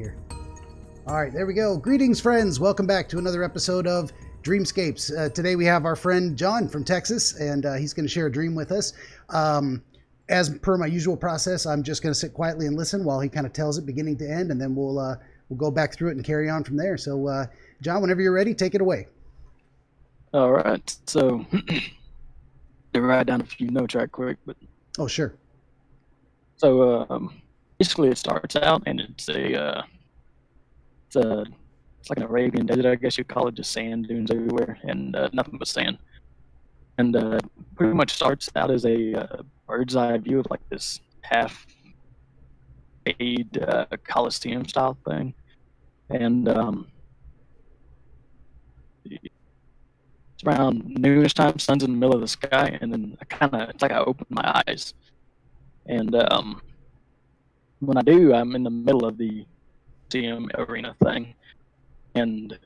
here. All right, there we go. Greetings, friends. Welcome back to another episode of Dreamscapes. Today we have our friend John from Texas, and he's going to share a dream with us. As per my usual process, I'm just going to sit quietly and listen while he kind of tells it beginning to end, and then we'll go back through it and carry on from there. So, John, whenever you're ready, take it away. All right. So, to write down a few notes right quick, but oh, sure. So, basically, it starts out, and it's like an Arabian desert, I guess you'd call it, just sand dunes everywhere, and nothing but sand. And pretty much starts out as a bird's eye view of like this half-made Coliseum style thing, and it's around noonish time, sun's in the middle of the sky, and then it's like I open my eyes, and when I do, I'm in the middle of the museum arena thing, and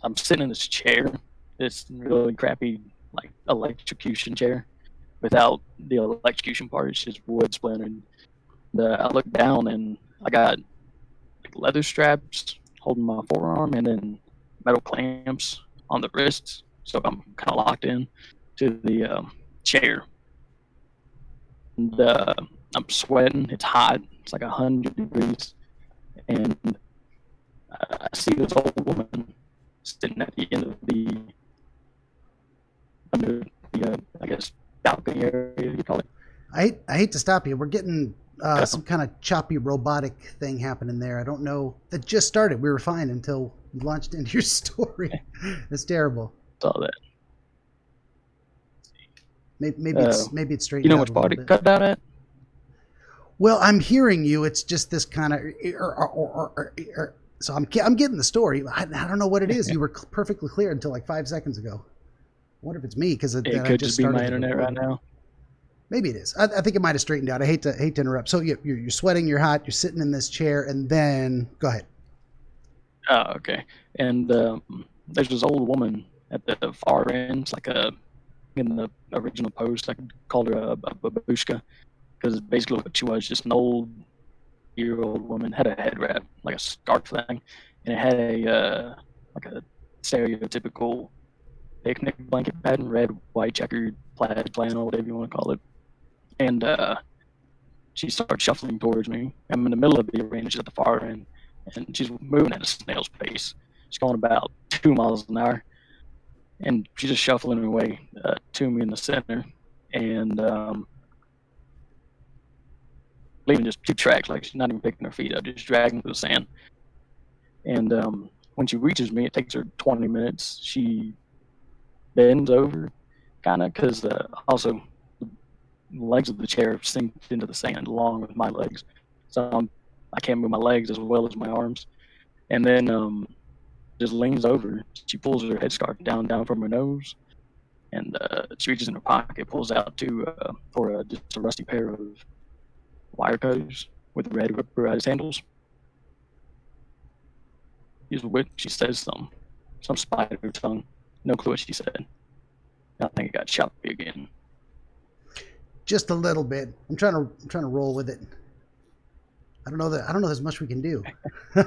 I'm sitting in this chair, this really crappy like electrocution chair, without the electrocution part. It's just wood splintered. And, I look down and I got like leather straps holding my forearm, and then metal clamps on the wrists, so I'm kind of locked in to the chair. And I'm sweating. It's hot. It's like 100 degrees, and I see this old woman sitting at the end of under the I guess balcony area, you call it. I hate to stop you. We're getting some kind of choppy robotic thing happening there. I don't know. It just started. We were fine until you launched into your story. It's terrible. Saw that. Maybe it's straight. You know which part it cut out at? Well, I'm hearing you. It's just this kind of. So I'm getting the story. I don't know what it is. You were perfectly clear until like 5 seconds ago. I wonder if it's me because it could just be my internet right now. Maybe it is. I think it might have straightened out. I hate to interrupt. So you're sweating, you're hot, you're sitting in this chair, and then go ahead. Oh, okay. And there's this old woman at the far end. It's like in the original post, I called her a babushka, because basically what she was, just an old-year-old woman, had a head wrap, like a scarf thing, and it had like a stereotypical picnic blanket pattern, red, white, checkered, plaid, flannel, whatever you want to call it. And she started shuffling towards me. I'm in the middle of the arena. She's at the far end, and she's moving at a snail's pace. She's going about 2 miles an hour, and she's just shuffling her way to me in the center, and leaving just 2 tracks, like she's not even picking her feet up, just dragging through the sand. And when she reaches me, it takes her 20 minutes. She bends over, kind of, because also the legs of the chair sink into the sand along with my legs, so I can't move my legs as well as my arms. And then just leans over. She pulls her headscarf down from her nose, and she reaches in her pocket, pulls out just a rusty pair of wire cutters with red rubberized handles. She says some spider tongue. No clue what she said. I think it got choppy again. Just a little bit. I'm trying to roll with it. I don't know there's much we can do. All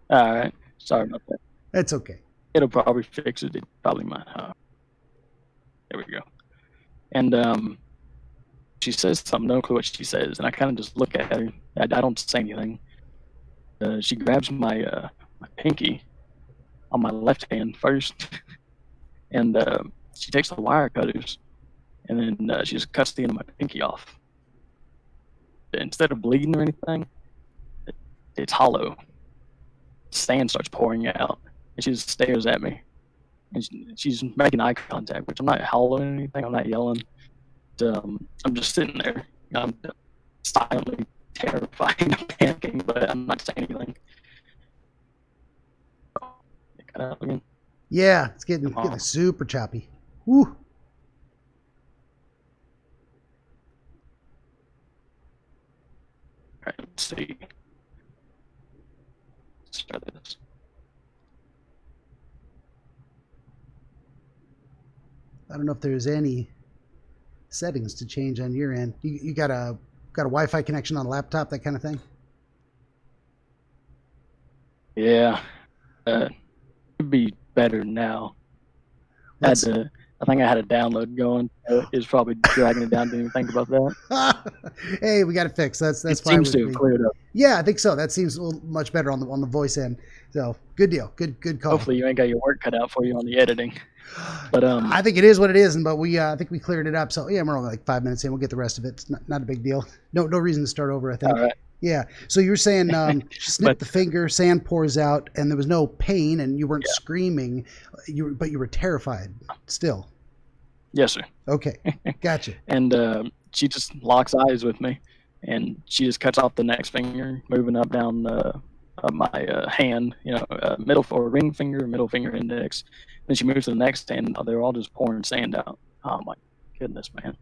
right. Sorry about that. It's okay. It'll probably fix it. It probably might. There we go. And she says something. No clue what she says. And I kind of just look at her. I don't say anything. She grabs my pinky on my left hand first, and she takes the wire cutters, and then she just cuts the end of my pinky off. Instead of bleeding or anything, it's hollow. Sand starts pouring out, and she just stares at me. And she's making eye contact, which I'm not howling or anything. I'm not yelling. I'm just sitting there. I'm silently terrified and panicking, but I'm not saying anything. Yeah, it's getting super choppy. Woo. All right, let's see. Let's try this. I don't know if there's any settings to change on your end. You got a Wi-Fi connection on a laptop, that kind of thing? Yeah, it'd be better now. Let's. I think I had a download going. So it's probably dragging it down. Didn't even think about that. Hey, we got it fixed. That's It fine seems with to have me. cleared up. Yeah, I think so. That seems a little much better on the voice end. So good deal. Good call. Hopefully, you ain't got your work cut out for you on the editing. But I think it is what it is, but I think we cleared it up. So yeah, we're only like 5 minutes in. We'll get the rest of it. It's not a big deal. No reason to start over. I think. all right. Yeah. So you were saying she snipped But the finger, sand pours out, and there was no pain, and you weren't yeah, screaming. But you were terrified still. yes, sir. Okay, gotcha. And she just locks eyes with me, and she just cuts off the next finger, moving up down my hand, middle for ring finger, middle finger, index. Then she moves to the next hand. They're all just pouring sand out. Oh my goodness, man!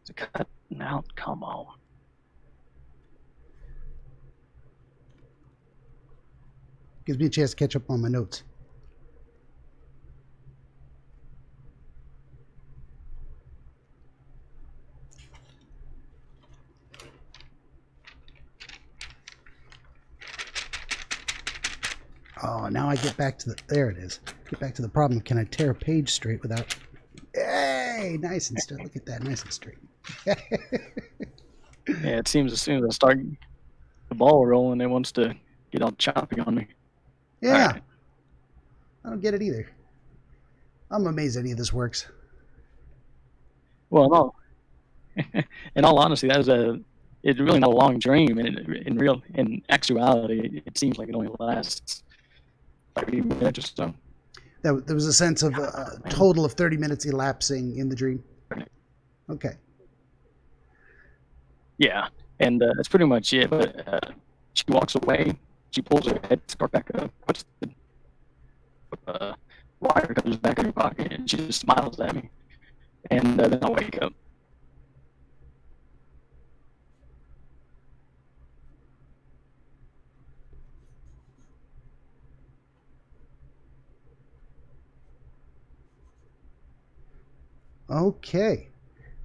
It's cutting out. Come on. Gives me a chance to catch up on my notes. Oh, now I get back to there it is. Get back to the problem. Can I tear a page straight without... Hey, nice and straight. Look at that, nice and straight. Yeah, it seems as soon as I start the ball rolling, it wants to get all choppy on me. Yeah. Right. I don't get it either. I'm amazed any of this works. Well, no. In all honesty, it's really not a long dream, and in actuality, it seems like it only lasts 30 minutes or so. There was a sense of a total of 30 minutes elapsing in the dream. Okay. Yeah, and that's pretty much it. But she walks away. She pulls her head scarf back up, puts the wire comes back in her pocket, and she just smiles at me. And then I wake up. Okay.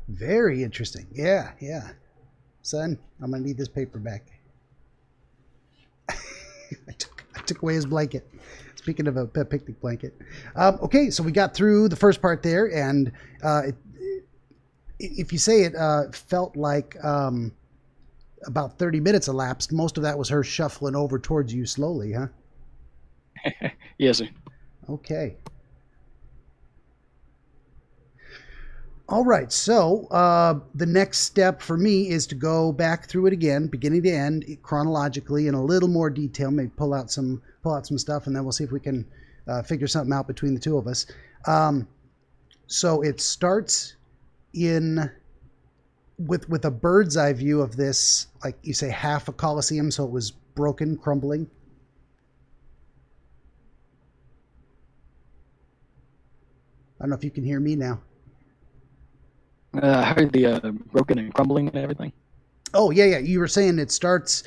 Very interesting. Yeah. Son, I'm going to need this paper back. I took away his blanket. Speaking of a picnic blanket. Okay, so we got through the first part there, and if you say it felt like about 30 minutes elapsed, most of that was her shuffling over towards you slowly, huh? Yes, sir. Okay. All right, so the next step for me is to go back through it again, beginning to end, chronologically in a little more detail. Maybe pull out some stuff, and then we'll see if we can figure something out between the two of us. So it starts with a bird's eye view of this, like you say, half a coliseum, so it was broken, crumbling. I don't know if you can hear me now. I heard the broken and crumbling and everything. Oh, yeah. You were saying it starts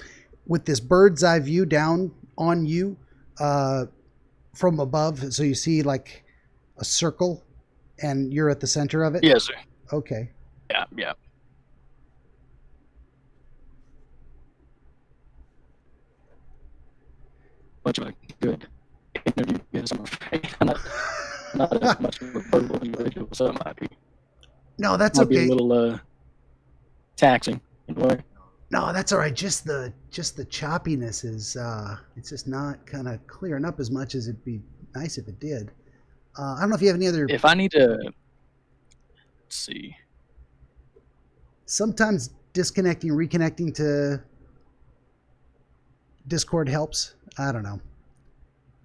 with this bird's eye view down on you from above. So you see like a circle and you're at the center of it? Yes, sir. Okay. Yeah. Much of a good interview, yes, I'm afraid. Not as much of a verbal individual, so it might be. No, that's might be okay. a little taxing in a way. No, that's all right. Just the choppiness is it's just not kind of clearing up as much as it'd be nice if it did. I don't know if you have any other. If I need to, let's see. Sometimes disconnecting, reconnecting to Discord helps. I don't know.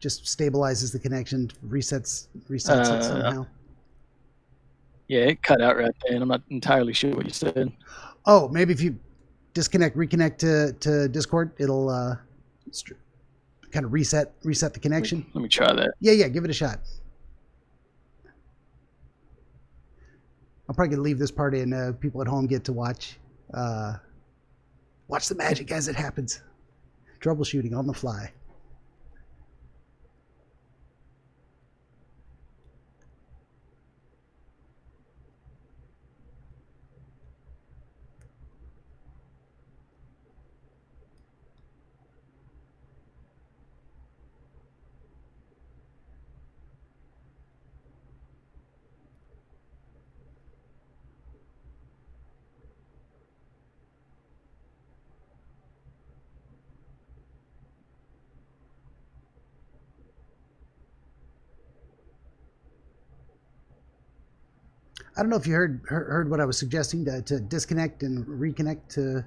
Just stabilizes the connection, resets it somehow. Yeah, it cut out right there, and I'm not entirely sure what you said. Oh, maybe if you disconnect, reconnect to Discord, it'll kind of reset the connection. Let me try that. Yeah, give it a shot. I'm probably gonna leave this part in. People at home get to watch the magic as it happens. Troubleshooting on the fly. I don't know if you heard what I was suggesting to disconnect and reconnect to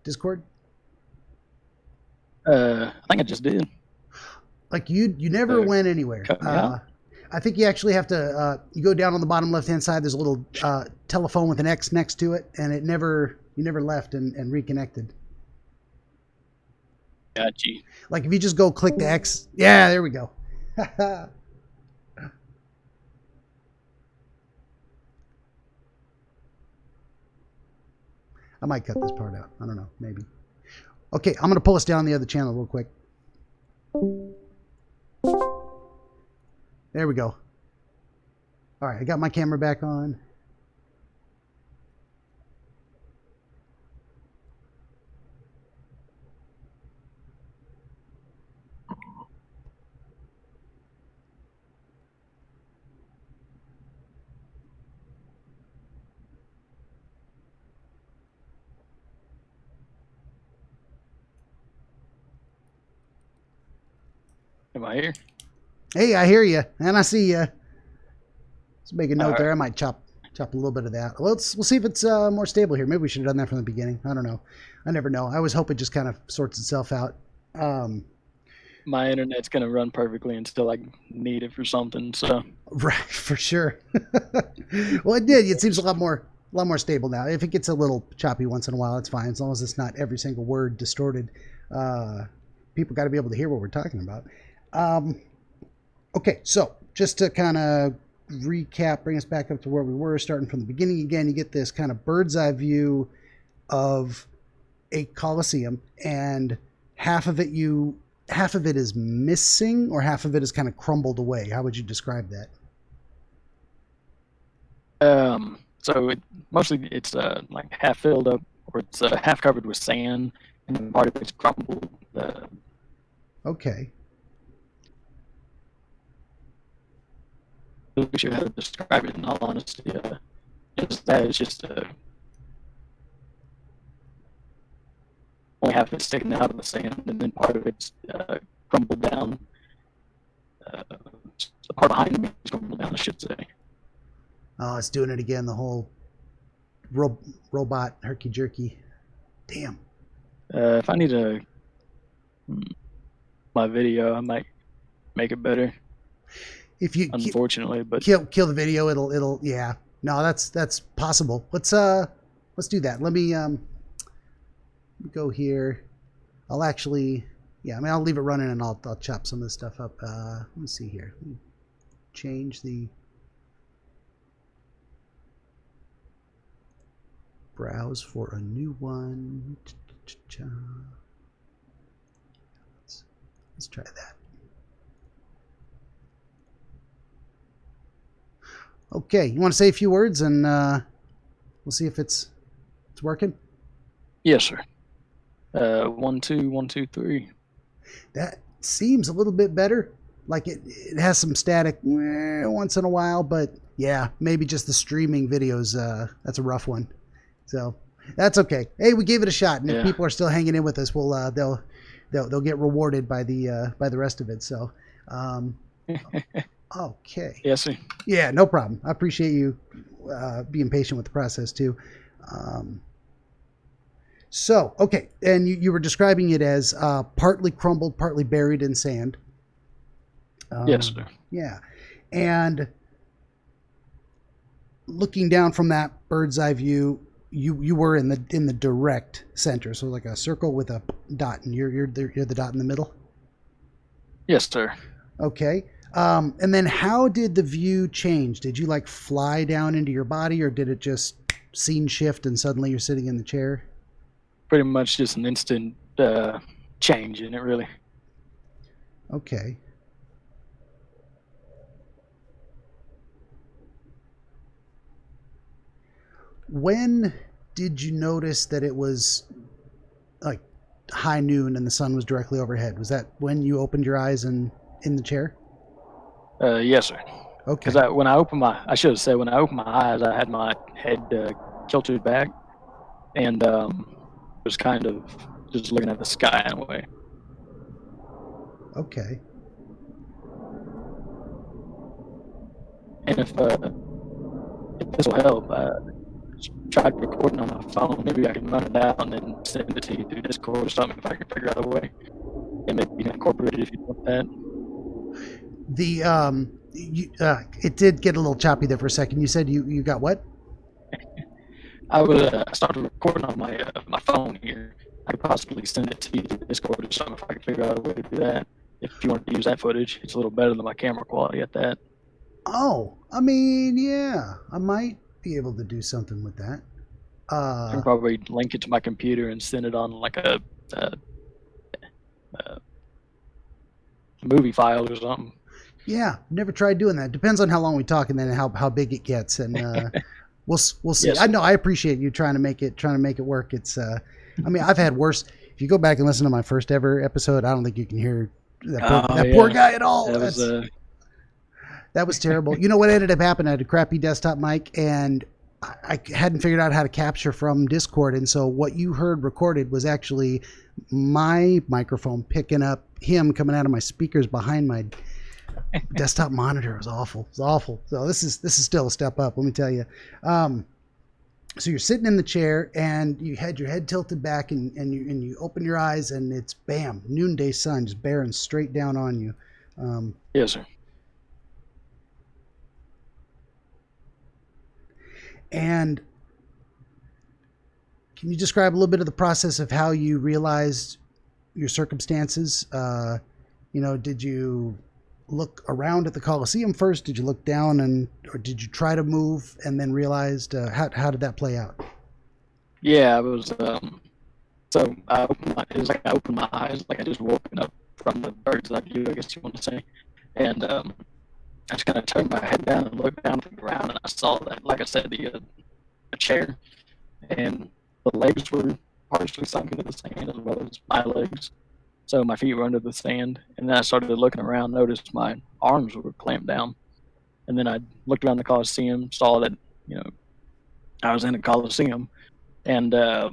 Discord. I think I just did. Like you never went anywhere. Cut me out? I think you actually have to. You go down on the bottom left hand side. There's a little telephone with an X next to it, and you never left and reconnected. Got you. Like if you just go click the X. Yeah, there we go. I might cut this part out. I don't know. Maybe. Okay, I'm going to pull us down the other channel real quick. There we go. All right, I got my camera back on. Am I here? Hey, I hear you, and I see you. Let's make a note All there. right. I might chop a little bit of that. We'll see if it's more stable here. Maybe we should have done that from the beginning. I don't know. I never know. I always hope it just kind of sorts itself out. My internet's gonna run perfectly until I need it for something. So Right, for sure. Well, it did. It seems a lot more stable now. If it gets a little choppy once in a while, it's fine as long as it's not every single word distorted. People got to be able to hear what we're talking about. Okay, so just to kind of recap, bring us back up to where we were, starting from the beginning again, you get this kind of bird's eye view of a Colosseum, and half of it is missing, or half of it is kind of crumbled away. How would you describe that? So mostly it's like half filled up, or it's half covered with sand, and then part of it's crumbled. Okay. I'm not sure how to describe it in all honesty. It's just only half of it's sticking out of the sand, and then part of it's crumbled down. The part behind me is crumbled down, I should say. Oh, it's doing it again. The whole robot herky jerky. Damn. If I need to my video, I might make it better. If you unfortunately, but kill the video, it'll yeah. No, that's possible. Let's do that. Let me go here. I'll actually I'll leave it running and I'll chop some of this stuff up. Let me see here. Let me change the browse for a new one. Let's try that. Okay, you want to say a few words and we'll see if it's working? Yes, sir. 1 2 1 2 3. That seems a little bit better. Like it has some static once in a while, but yeah, maybe just the streaming videos. That's a rough one. So that's okay. Hey, we gave it a shot, and if people are still hanging in with us, we'll they'll get rewarded by the rest of it. So. Okay. Yes, sir. Yeah, no problem. I appreciate you being patient with the process too. So, okay, and you were describing it as partly crumbled, partly buried in sand. Yes, sir. Yeah, and looking down from that bird's eye view, you were in the direct center, so like a circle with a dot, and you're the dot in the middle. Yes, sir. Okay. And then how did the view change? Did you like fly down into your body, or did it just scene shift and suddenly you're sitting in the chair? Pretty much just an instant change in it, really. Okay. When did you notice that it was like high noon and the sun was directly overhead? Was that when you opened your eyes and in the chair? Yes, sir. Okay. Because when I opened my eyes, I had my head tilted back, and was kind of just looking at the sky in a way. Okay. And if this will help. Tried recording on my phone. Maybe I can run it out and then send it to you through Discord or something if I can figure out a way. And maybe you can incorporate it if you want that. It did get a little choppy there for a second. You said you got what? I started recording on my phone here. I could possibly send it to you through Discord or something if I can figure out a way to do that. If you want to use that footage, it's a little better than my camera quality at that. Oh, I mean, yeah, I might be able to do something with that. I can probably link it to my computer and send it on like a movie file or something. Yeah, never tried doing that. Depends on how long we talk and then how big it gets, and we'll see. Yes. I know I appreciate you trying to make it work. It's I mean, I've had worse. If you go back and listen to my first ever episode, I don't think you can hear that poor guy at all. That was terrible. You know what ended up happening? I had a crappy desktop mic, and I hadn't figured out how to capture from Discord, and so what you heard recorded was actually my microphone picking up him coming out of my speakers behind my desktop monitor. It was awful. It was awful. So this is still a step up, let me tell you. So you're sitting in the chair and you had your head tilted back and you open your eyes and it's bam, noonday sun just bearing straight down on you. Yes, sir. And can you describe a little bit of the process of how you realized your circumstances? Did you look around at the Coliseum first? Did you look down or did you try to move and then realized how did that play out? Yeah, it was. So I opened my eyes, like I just woken up from the bird's eye view, I guess you want to say, and I just kind of turned my head down and looked down to the ground, and I saw that, like I said, the chair, and the legs were partially sunk into the sand as well as my legs. So my feet were under the sand, and then I started looking around, noticed my arms were clamped down, and then I looked around the Coliseum, saw that I was in a Coliseum, and I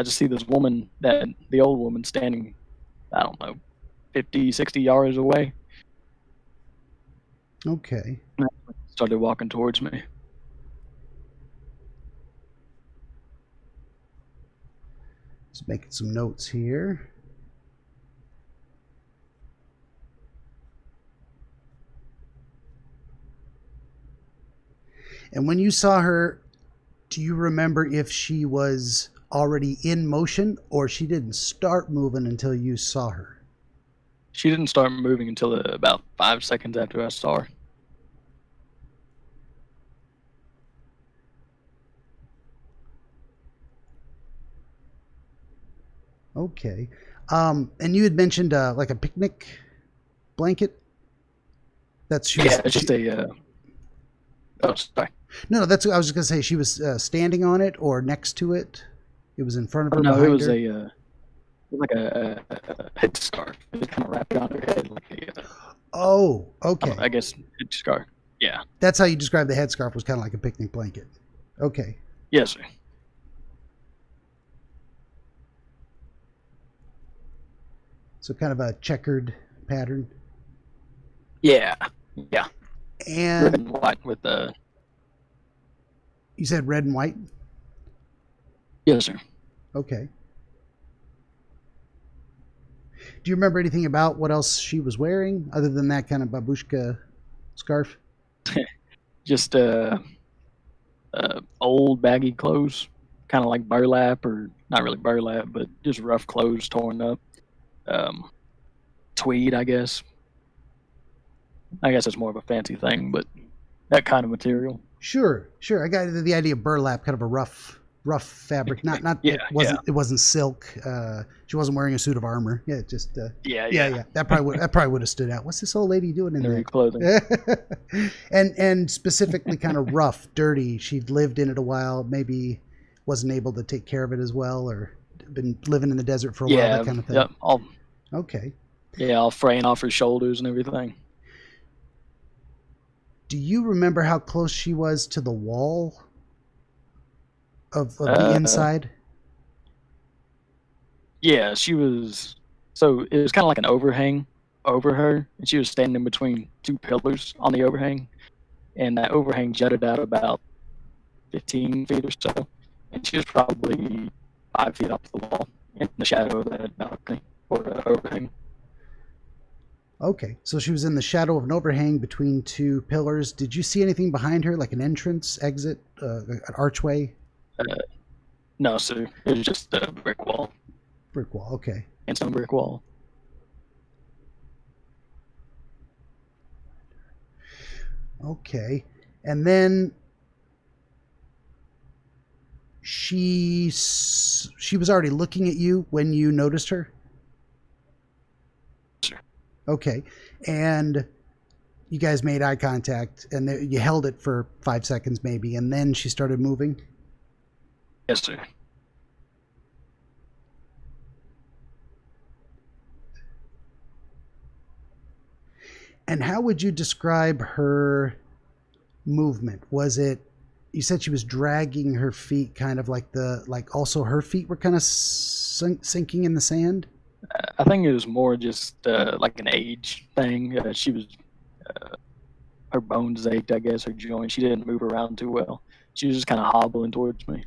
just see this woman, the old woman, standing, I don't know, 50, 60 yards away. Okay. And I started walking towards me. Just making some notes here. And when you saw her, do you remember if she was already in motion or she didn't start moving until you saw her? She didn't start moving until about 5 seconds after I saw her. Okay. And you had mentioned like a picnic blanket. That's just a. Oh, sorry. No, that's what I was going to say. She was standing on it or next to it. It was in front of her. No, behind it was her? it was like a headscarf. It was kind of wrapped around her head, like a. Oh, okay. I guess headscarf. Yeah. That's how you describe the headscarf, was kind of like a picnic blanket. Okay. Yes, sir. So kind of a checkered pattern. Yeah. Yeah. And red and white with the. You said red and white? Yes, sir. Okay. Do you remember anything about what else she was wearing other than that kind of babushka scarf? Just old baggy clothes, kind of like burlap, or not really burlap, but just rough clothes torn up. Tweed, I guess. I guess it's more of a fancy thing, but that kind of material. Sure. I got the idea of burlap, kind of a rough fabric. Not Yeah, it wasn't silk. She wasn't wearing a suit of armor. Yeah, just yeah. That probably would have stood out. What's this old lady doing in there? Clothing. and specifically kind of rough, dirty. She'd lived in it a while, maybe wasn't able to take care of it as well, or been living in the desert for a while, that kind of thing. Yep. Okay. Yeah, all fraying off her shoulders and everything. Do you remember how close she was to the wall of the inside? Yeah, she was. So it was kind of like an overhang over her, and she was standing between two pillars on the overhang. and that overhang jutted out about 15 feet or so, and she was probably 5 feet off the wall in the shadow of that balcony or overhang. Okay, so she was in the shadow of an overhang between two pillars. Did you see anything behind her, like an entrance, exit, an archway? No, sir. It was just a brick wall. Brick wall, okay. And some brick wall. Okay. And then she was already looking at you when you noticed her? Sure. Okay. And you guys made eye contact, and you held it for 5 seconds maybe, and then she started moving? Yes, sir. And how would you describe her movement? Was it, you said she was dragging her feet, kind of like also her feet were kind of sinking in the sand? I think it was more just like an age thing. She was, her bones ached, I guess, her joints. She didn't move around too well. She was just kind of hobbling towards me.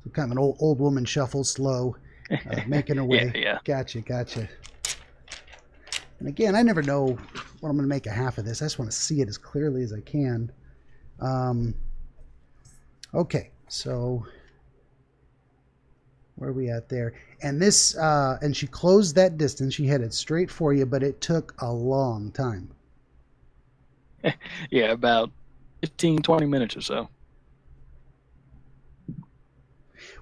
So kind of an old woman shuffle, slow, making her way. Yeah. Gotcha. And again, I never know what I'm going to make a half of this. I just want to see it as clearly as I can. Okay, so where are we at there? And this, and she closed that distance. She headed straight for you, but it took a long time. Yeah, about 15, 20 minutes or so.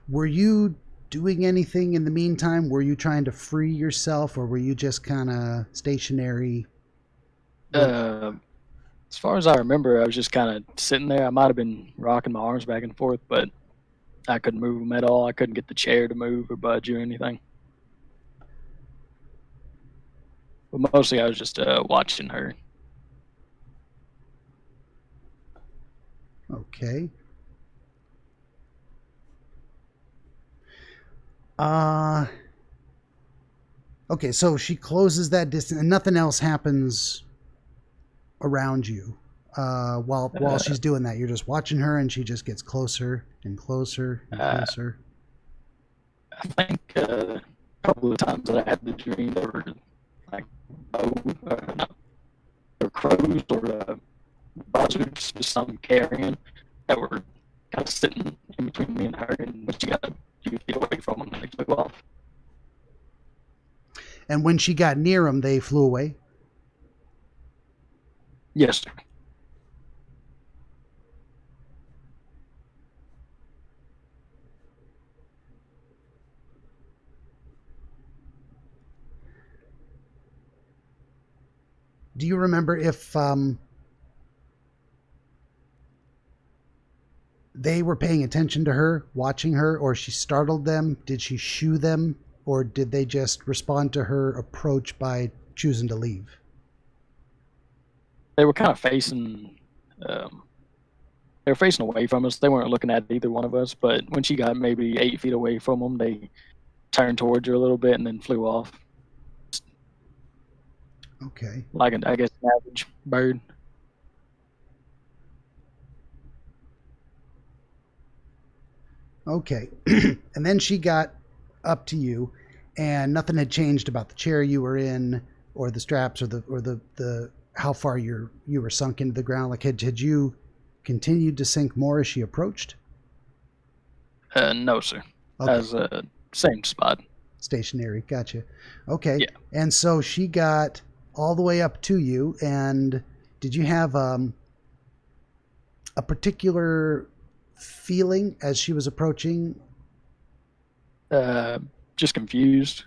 Were you doing anything in the meantime? Were you trying to free yourself, or were you just kind of stationary? As far as I remember, I was just kind of sitting there. I might have been rocking my arms back and forth, but I couldn't move them at all. I couldn't get the chair to move or budge or anything. But mostly I was just watching her. Okay. Okay, so she closes that distance and nothing else happens around you while she's doing that. You're just watching her, and she just gets closer and closer and closer. I think a couple of times that I had the dream, there were like crows or buzzards, just some carrion that were kind of sitting in between me and her, and when she got a few feet away from them, they flew off. And when she got near them, they flew away? Yes, sir. Do you remember if they were paying attention to her, watching her, or she startled them? Did she shoo them, or did they just respond to her approach by choosing to leave? They were kind of facing, they were facing away from us. They weren't looking at either one of us, but when she got maybe 8 feet away from them, they turned towards her a little bit and then flew off. Okay. Like, I guess, an average bird. Okay. And then she got up to you, and nothing had changed about the chair you were in, or the straps, or the how far you were sunk into the ground. Like, had you continued to sink more as she approached? No, sir. Okay. As same spot. Stationary. Gotcha. Okay. Yeah. And so she got all the way up to you, and did you have a particular feeling as she was approaching? Just confused.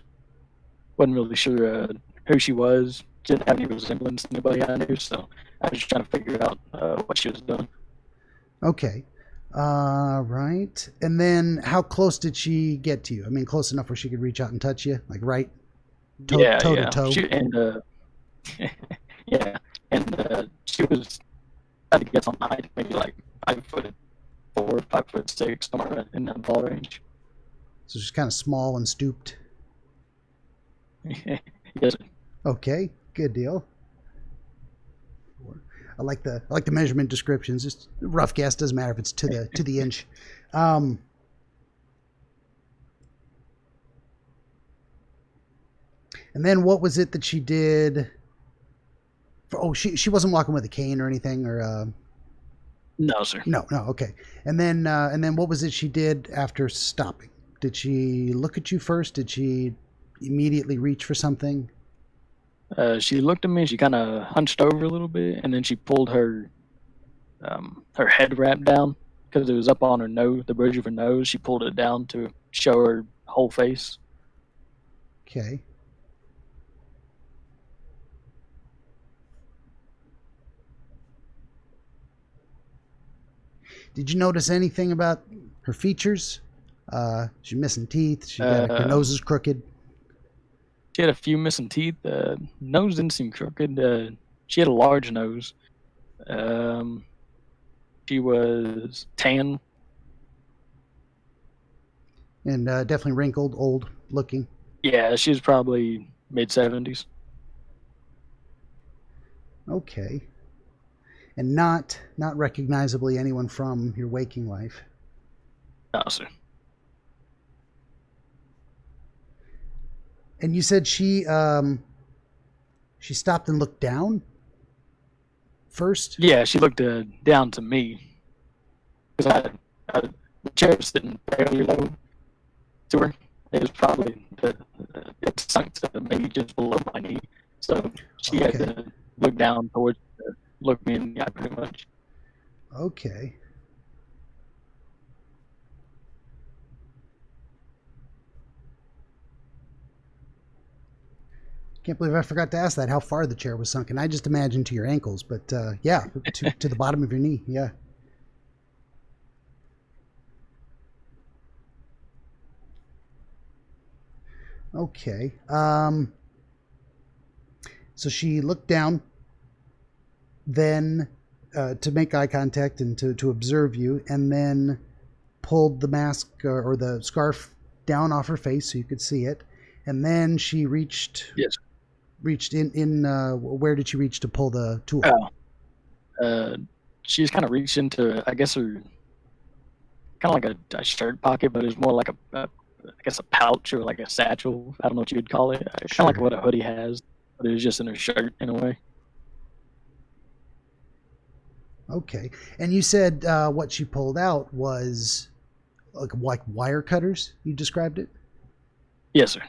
Wasn't really sure who she was. Didn't have any resemblance to anybody I knew, so I was just trying to figure out what she was doing. Okay. Right. And then how close did she get to you? I mean, close enough where she could reach out and touch you? Like right toe to toe? Yeah. And she was, I think, guess on height, maybe like 5'4", 5'6", somewhere in that ball range. So she's kind of small and stooped. Yes, sir. Okay, good deal. I like the measurement descriptions. Just rough guess, doesn't matter if it's to the inch. And then what was it that she did? She wasn't walking with a cane or anything, or No, sir. no, okay. And then what was it she did after stopping? Did she look at you first? Did she immediately reach for something? She looked at me. She kind of hunched over a little bit, and then she pulled her head wrap down because it was up on her nose, the bridge of her nose. She pulled it down to show her whole face. Okay. Did you notice anything about her features? She's missing teeth. Her nose is crooked. She had a few missing teeth. Nose didn't seem crooked. She had a large nose. She was tan. And definitely wrinkled, old looking. Yeah, she was probably mid-70s. Okay. And not recognizably anyone from your waking life. No, sir. And you said she stopped and looked down first? Yeah, she looked down to me. Because the chair was sitting fairly low to her. It was probably it sunk to maybe just below my knee. So she had to look down towards look me in the eye pretty much. Okay. Can't believe I forgot to ask that, how far the chair was sunken. I just imagined to your ankles, but yeah, to the bottom of your knee, yeah. Okay. So she looked down, then to make eye contact and to observe you, and then pulled the mask or the scarf down off her face so you could see it, and then she reached. Yes. Reached in where did she reach to pull the tool? She's kind of reached into, I guess, her kind of like a shirt pocket, but it's more like I guess a pouch or like a satchel. I don't know what you would call it. Kind of like what a hoodie has, but it was just in her shirt in a way. Okay, and you said what she pulled out was like wire cutters. You described it. Yes, sir.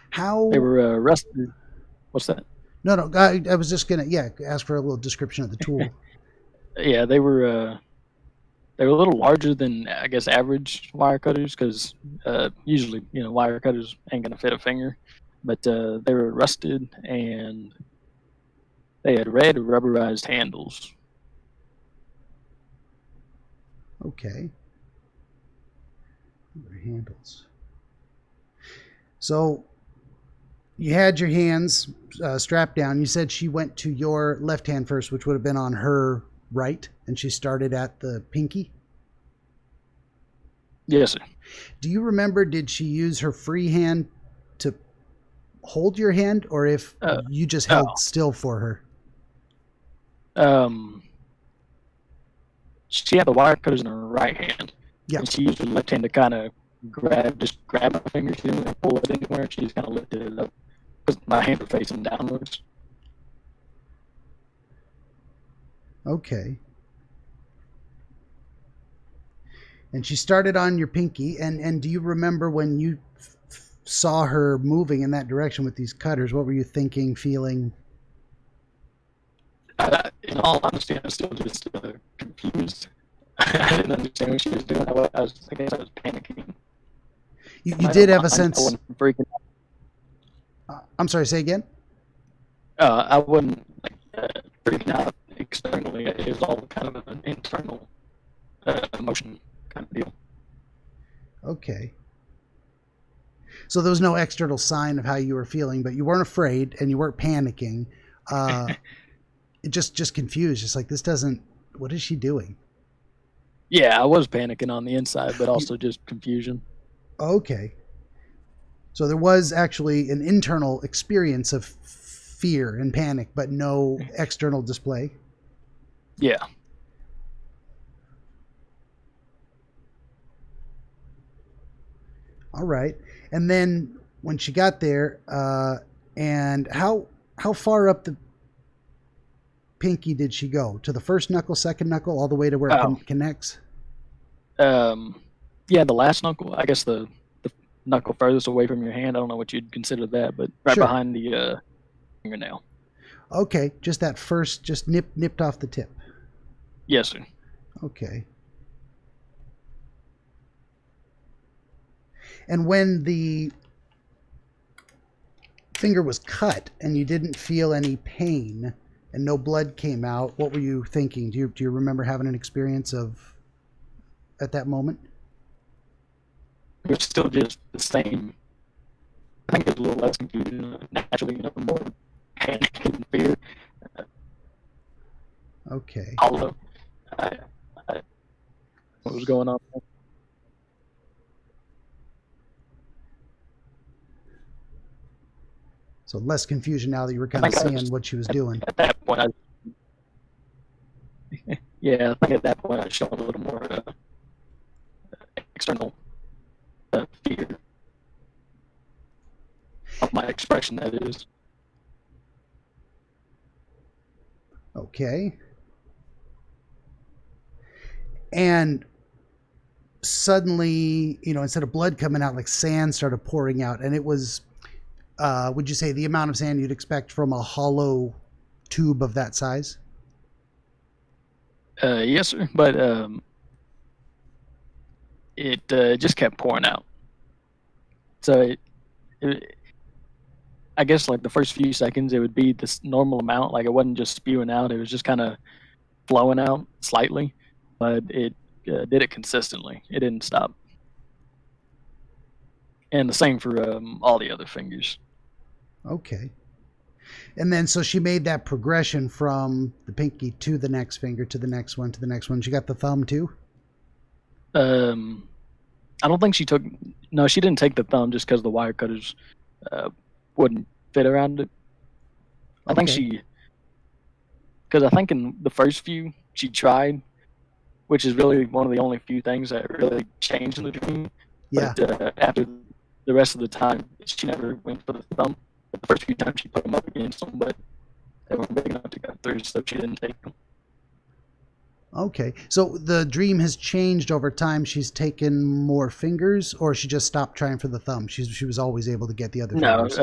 How they were rusted. What's that? No. I was just gonna ask for a little description of the tool. Yeah, they were a little larger than I guess average wire cutters because usually wire cutters ain't gonna fit a finger, but they were rusted and they had red rubberized handles. Okay. Handles. So you had your hands strapped down. You said she went to your left hand first, which would have been on her right, and she started at the pinky? Yes, sir. Do you remember, did she use her free hand to hold your hand, or if you just held still for her? She had the wire cutters in her right hand. Yeah. And she used her left hand to kind of grab my fingers. She didn't really pull it anywhere. She just kind of lifted it up because my hands were facing downwards. Okay. And she started on your pinky. And do you remember when you saw her moving in that direction with these cutters? What were you thinking, feeling? In all honesty, I was still just confused. I didn't understand what she was doing. I guess I was panicking. You did have a sense. I wasn't freaking out. I'm sorry, say again? I wasn't freaking out externally. It was all kind of an internal emotion kind of deal. Okay. So there was no external sign of how you were feeling, but you weren't afraid and you weren't panicking. Just confused, just like, this doesn't, what is she doing? Yeah, I was panicking on the inside, but also just confusion. Okay. So there was actually an internal experience of fear and panic, but no external display. Yeah. All right. And then when she got there, and how far up the pinky did she go? To the first knuckle, second knuckle, all the way to where it Oh. connects? Yeah, the last knuckle. I guess the knuckle furthest away from your hand. I don't know what you'd consider that, but right Sure. behind the fingernail. Okay, just that first, just nipped off the tip. Yes, sir. Okay. And when the finger was cut and you didn't feel any pain and no blood came out, what were you thinking? Do you remember having an experience of at that moment? It was still just the same. I think it was a little less confusion. Naturally, more panic and fear. Okay. Although, what was going on? So less confusion now that you were kind of seeing what she was doing. At that point, I think at that point I showed a little more external fear of my expression, that is. Okay. And suddenly, instead of blood coming out, like sand started pouring out, and it was, would you say, the amount of sand you'd expect from a hollow tube of that size? Yes, sir. But it just kept pouring out. So I guess like the first few seconds, it would be this normal amount. Like it wasn't just spewing out; it was just kind of flowing out slightly. But it did it consistently. It didn't stop. And the same for all the other fingers. Okay. And then so she made that progression from the pinky to the next finger, to the next one, to the next one. She got the thumb too? I don't think she took... No, she didn't take the thumb just because the wire cutters wouldn't fit around it. I think she... Because I think in the first few, she tried, which is really one of the only few things that really changed in the dream. Yeah. But after the rest of the time, she never went for the thumb. But the first few times she put them up against them, but they weren't big enough to go through, so she didn't take them. Okay. So the dream has changed over time. She's taken more fingers, or she just stopped trying for the thumb? She was always able to get the other fingers?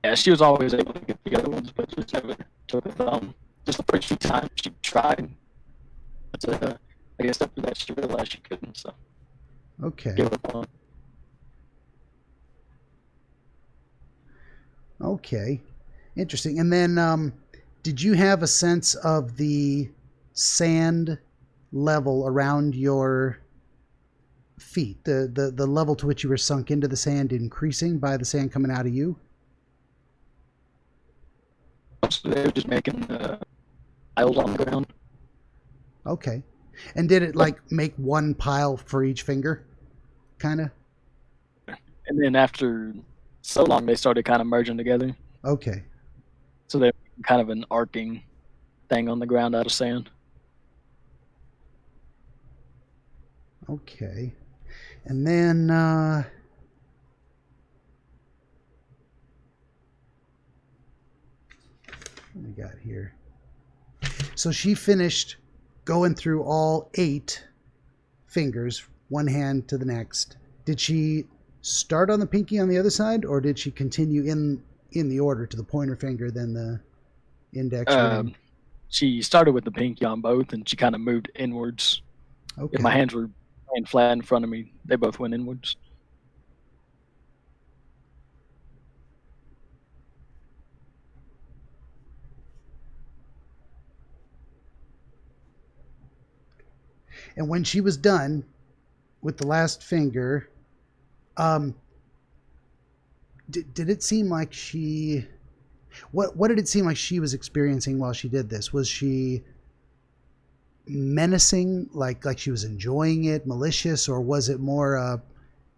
Yeah, she was always able to get the other ones, but just never took the thumb. Just the first few times she tried. But I guess after that she realized she couldn't, so okay. give up on it. Okay. Interesting. And then did you have a sense of the sand level around your feet, the level to which you were sunk into the sand increasing by the sand coming out of you? So they were just making piles on the ground. Okay. And did it like make one pile for each finger? Kind of? And then after so long, they started kind of merging together. Okay. So they were kind of an arcing thing on the ground out of sand. Okay. And then what we got here? So she finished going through all 8 fingers, one hand to the next. Did she start on the pinky on the other side, or did she continue in the order to the pointer finger, then the index ring? She started with the pinky on both, and she kind of moved inwards. Okay. If my hands were laying flat in front of me, they both went inwards. And when she was done with the last finger, did it seem like she... What did it seem like she was experiencing while she did this? Was she menacing, like she was enjoying it, malicious, or was it more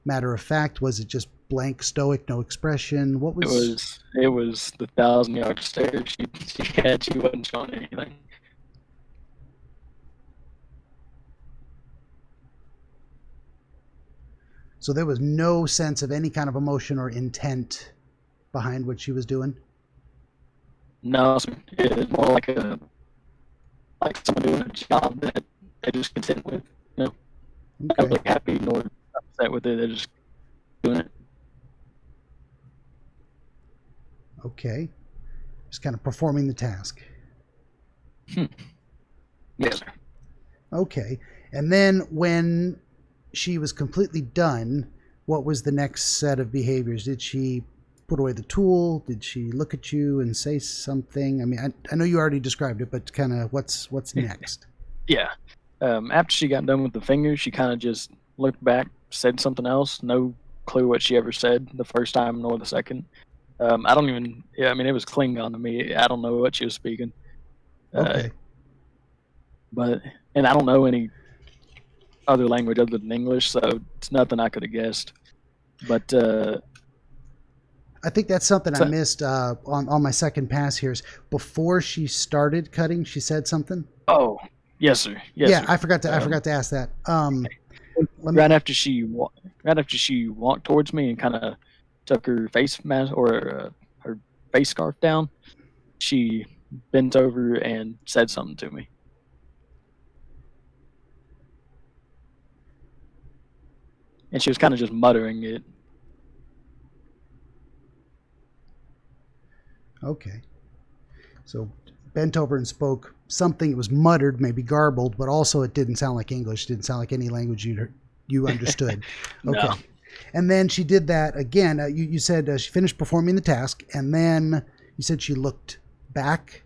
matter of fact? Was it just blank, stoic, no expression? What was... It was the 1,000-yard stare. She wasn't showing anything. So there was no sense of any kind of emotion or intent behind what she was doing? No, sir. It's more like someone doing a job that they're just content with. You know, not Okay. really happy nor upset with it. They're just doing it. Okay. Just kind of performing the task. Yes, sir. Okay. And then when she was completely done, what was the next set of behaviors? Did she put away the tool? Did she look at you and say something? I mean, I know you already described it, but kind of what's next? Yeah. After she got done with the fingers, she kind of just looked back, said something else. No clue what she ever said the first time nor the second. I don't even. Yeah, I mean, it was Klingon to me. I don't know what she was speaking. Okay. And I don't know any other language other than English, so it's nothing I could have guessed. But I think that's something I missed on my second pass here. Is before she started cutting, she said something. oh, yes, sir. Yes, Yeah, sir. I forgot to ask that. Right after she walked towards me and kind of took her face mask or her face scarf down, she bent over and said something to me. And she was kind of just muttering it. Okay. So bent over and spoke something. It was muttered, maybe garbled, but also it didn't sound like English. Didn't sound like any language you understood. Okay. No. And then she did that again. You said she finished performing the task, and then you said she looked back,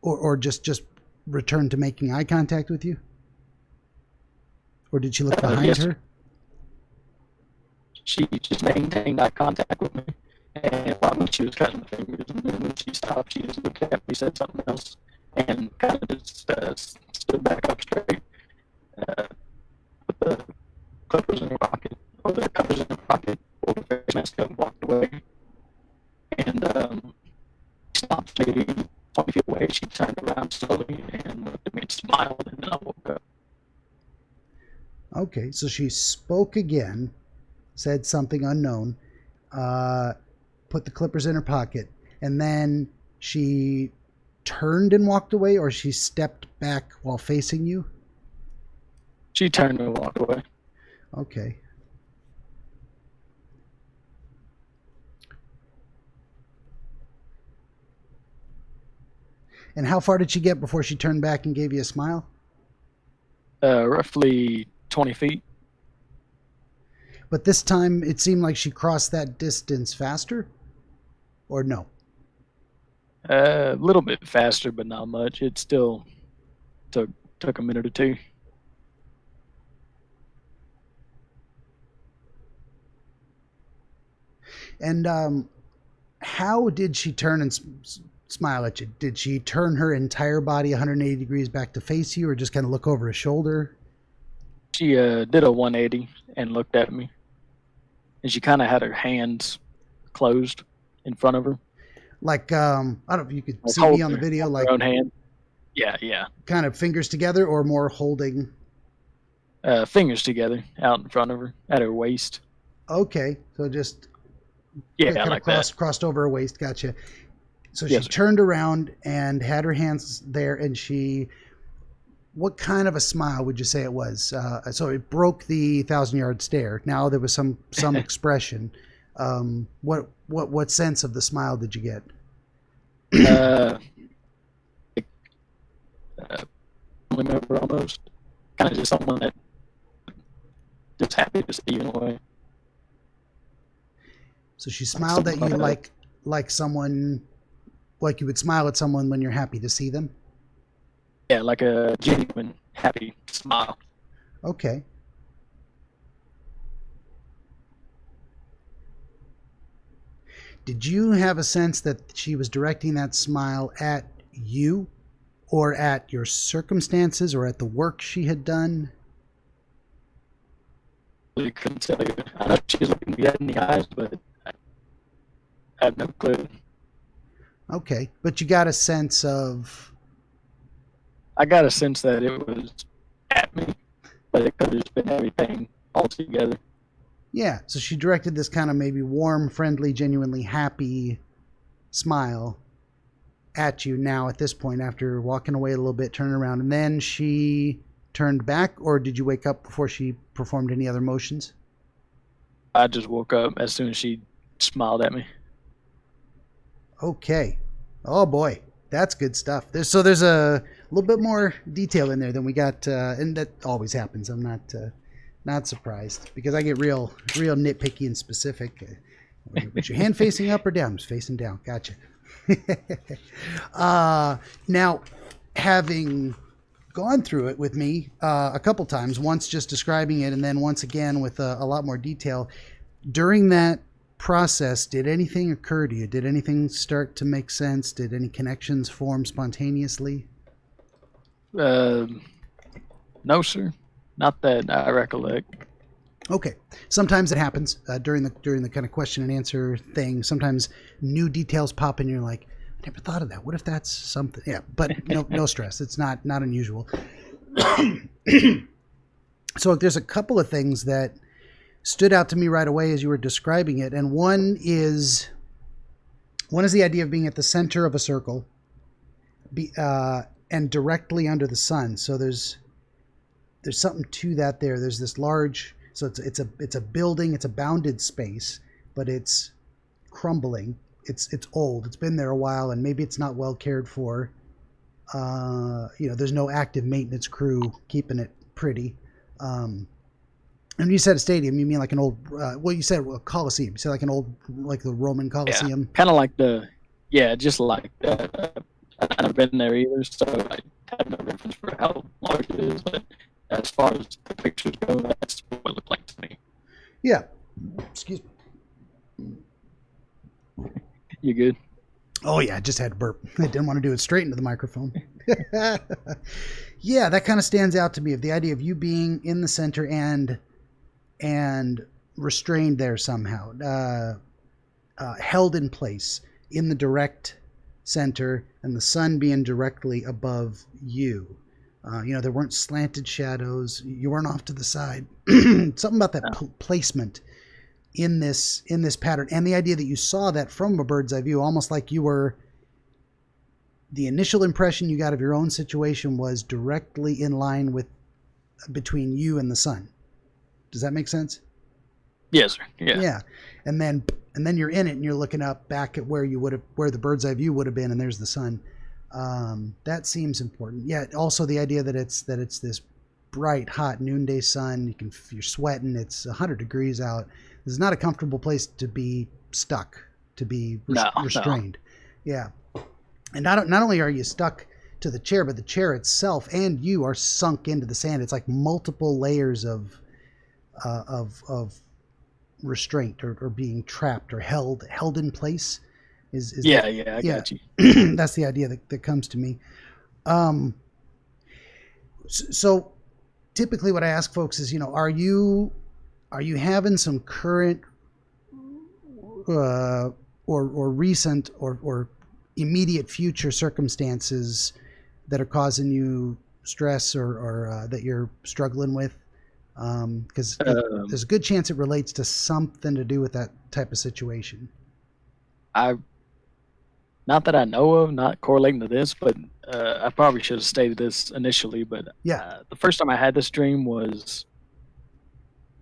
or just returned to making eye contact with you, or did she look behind Yes, her? she just maintained eye contact with me. And while she was cutting the fingers, and then when she stopped, she just looked at me, said something else, and kind of just stood back up straight, put the clippers in her pocket, or the covers in her pocket, pulled the face mask up, and walked away. And stopped maybe 20 feet away. She turned around slowly and looked at me and smiled, and then I woke up. Okay, so she spoke again, said something unknown, put the clippers in her pocket, and then she turned and walked away, or she stepped back while facing you? She turned and walked away. Okay. And how far did she get before she turned back and gave you a smile? Roughly 20 feet. But this time it seemed like she crossed that distance faster? Or no? A little bit faster, but not much. It still took a minute or two. And how did she turn and smile at you? Did she turn her entire body 180 degrees back to face you, or just kind of look over her shoulder? She did a 180 and looked at me. And she kind of had her hands closed in front of her. Like, I don't know if you could Like see me on the video, like her own hand. Yeah. kind of fingers together, or more holding? Fingers together out in front of her at her waist. Okay, so just Yeah, kind like of that. crossed over her waist. Gotcha. So Yes, she sir. turned around and had her hands there, and what kind of a smile would you say it was? So it broke the 1,000-yard stare. Now there was some expression. What sense of the smile did you get? Family member almost. Kind of just someone that just happy to see you in a way. So she smiled at you like someone, like you would smile at someone when you're happy to see them? Yeah, like a genuine happy smile. Okay. Did you have a sense that she was directing that smile at you, or at your circumstances, or at the work she had done? I couldn't tell you. I know she was looking me in the eyes, but I had no clue. Okay, but you got a sense of... I got a sense that it was at me, but it could have just been everything all together. Yeah, so she directed this kind of maybe warm, friendly, genuinely happy smile at you now at this point after walking away a little bit, turning around, and then she turned back, or did you wake up before she performed any other motions? I just woke up as soon as she smiled at me. Okay. Oh boy, that's good stuff. There's a little bit more detail in there than we got, and that always happens. I'm not surprised because I get real nitpicky and specific. Was your hand facing up or down? It was facing down. Gotcha. Now, having gone through it with me a couple times, once just describing it and then once again with a lot more detail, during that process, did anything occur to you? Did anything start to make sense? Did any connections form spontaneously? No, sir. Not that I recollect. Okay. Sometimes it happens during the kind of question and answer thing. Sometimes new details pop in and you're like, I never thought of that. What if that's something? Yeah, but no stress. It's not unusual. So there's a couple of things that stood out to me right away as you were describing it, and one is the idea of being at the center of a circle, and directly under the sun. So there's something to that there. There's this large, so it's a building, it's a bounded space, but it's crumbling. It's old. It's been there a while, and maybe it's not well cared for. There's no active maintenance crew keeping it pretty. And when you said a stadium, you mean like an old? You said a Coliseum. You said like an old, like the Roman Coliseum. Yeah, kind of like just like that. I've never been there either, so I have no reference for how large it is. But as far as the pictures go, that's what it looked like to me. Yeah. Excuse me. You good? Oh yeah, I just had to burp. I didn't want to do it straight into the microphone. Yeah, that kind of stands out to me, of the idea of you being in the center and restrained there somehow, held in place in the direct center, and the sun being directly above you. There weren't slanted shadows. You weren't off to the side. Something about that placement in this pattern, and the idea that you saw that from a bird's eye view, almost like you were, the initial impression you got of your own situation was directly in line with, between you and the sun. Does that make sense? Yes, sir. Yeah. Yeah. And then you're in it and you're looking up back at where the bird's eye view would have been, and there's the sun. That seems important. Yeah. Also the idea that it's this bright, hot noonday sun. You're sweating. It's 100 degrees out. This is not a comfortable place to be stuck, to be restrained. No. Yeah. And not only are you stuck to the chair, but the chair itself and you are sunk into the sand. It's like multiple layers of restraint or being trapped or held in place. I got you. That's the idea that comes to me. So typically what I ask folks is, are you having some current or recent or immediate future circumstances that are causing you stress or that you're struggling with? Because there's a good chance it relates to something to do with that type of situation. Not that I know of, not correlating to this, but I probably should have stated this initially, but yeah, the first time I had this dream was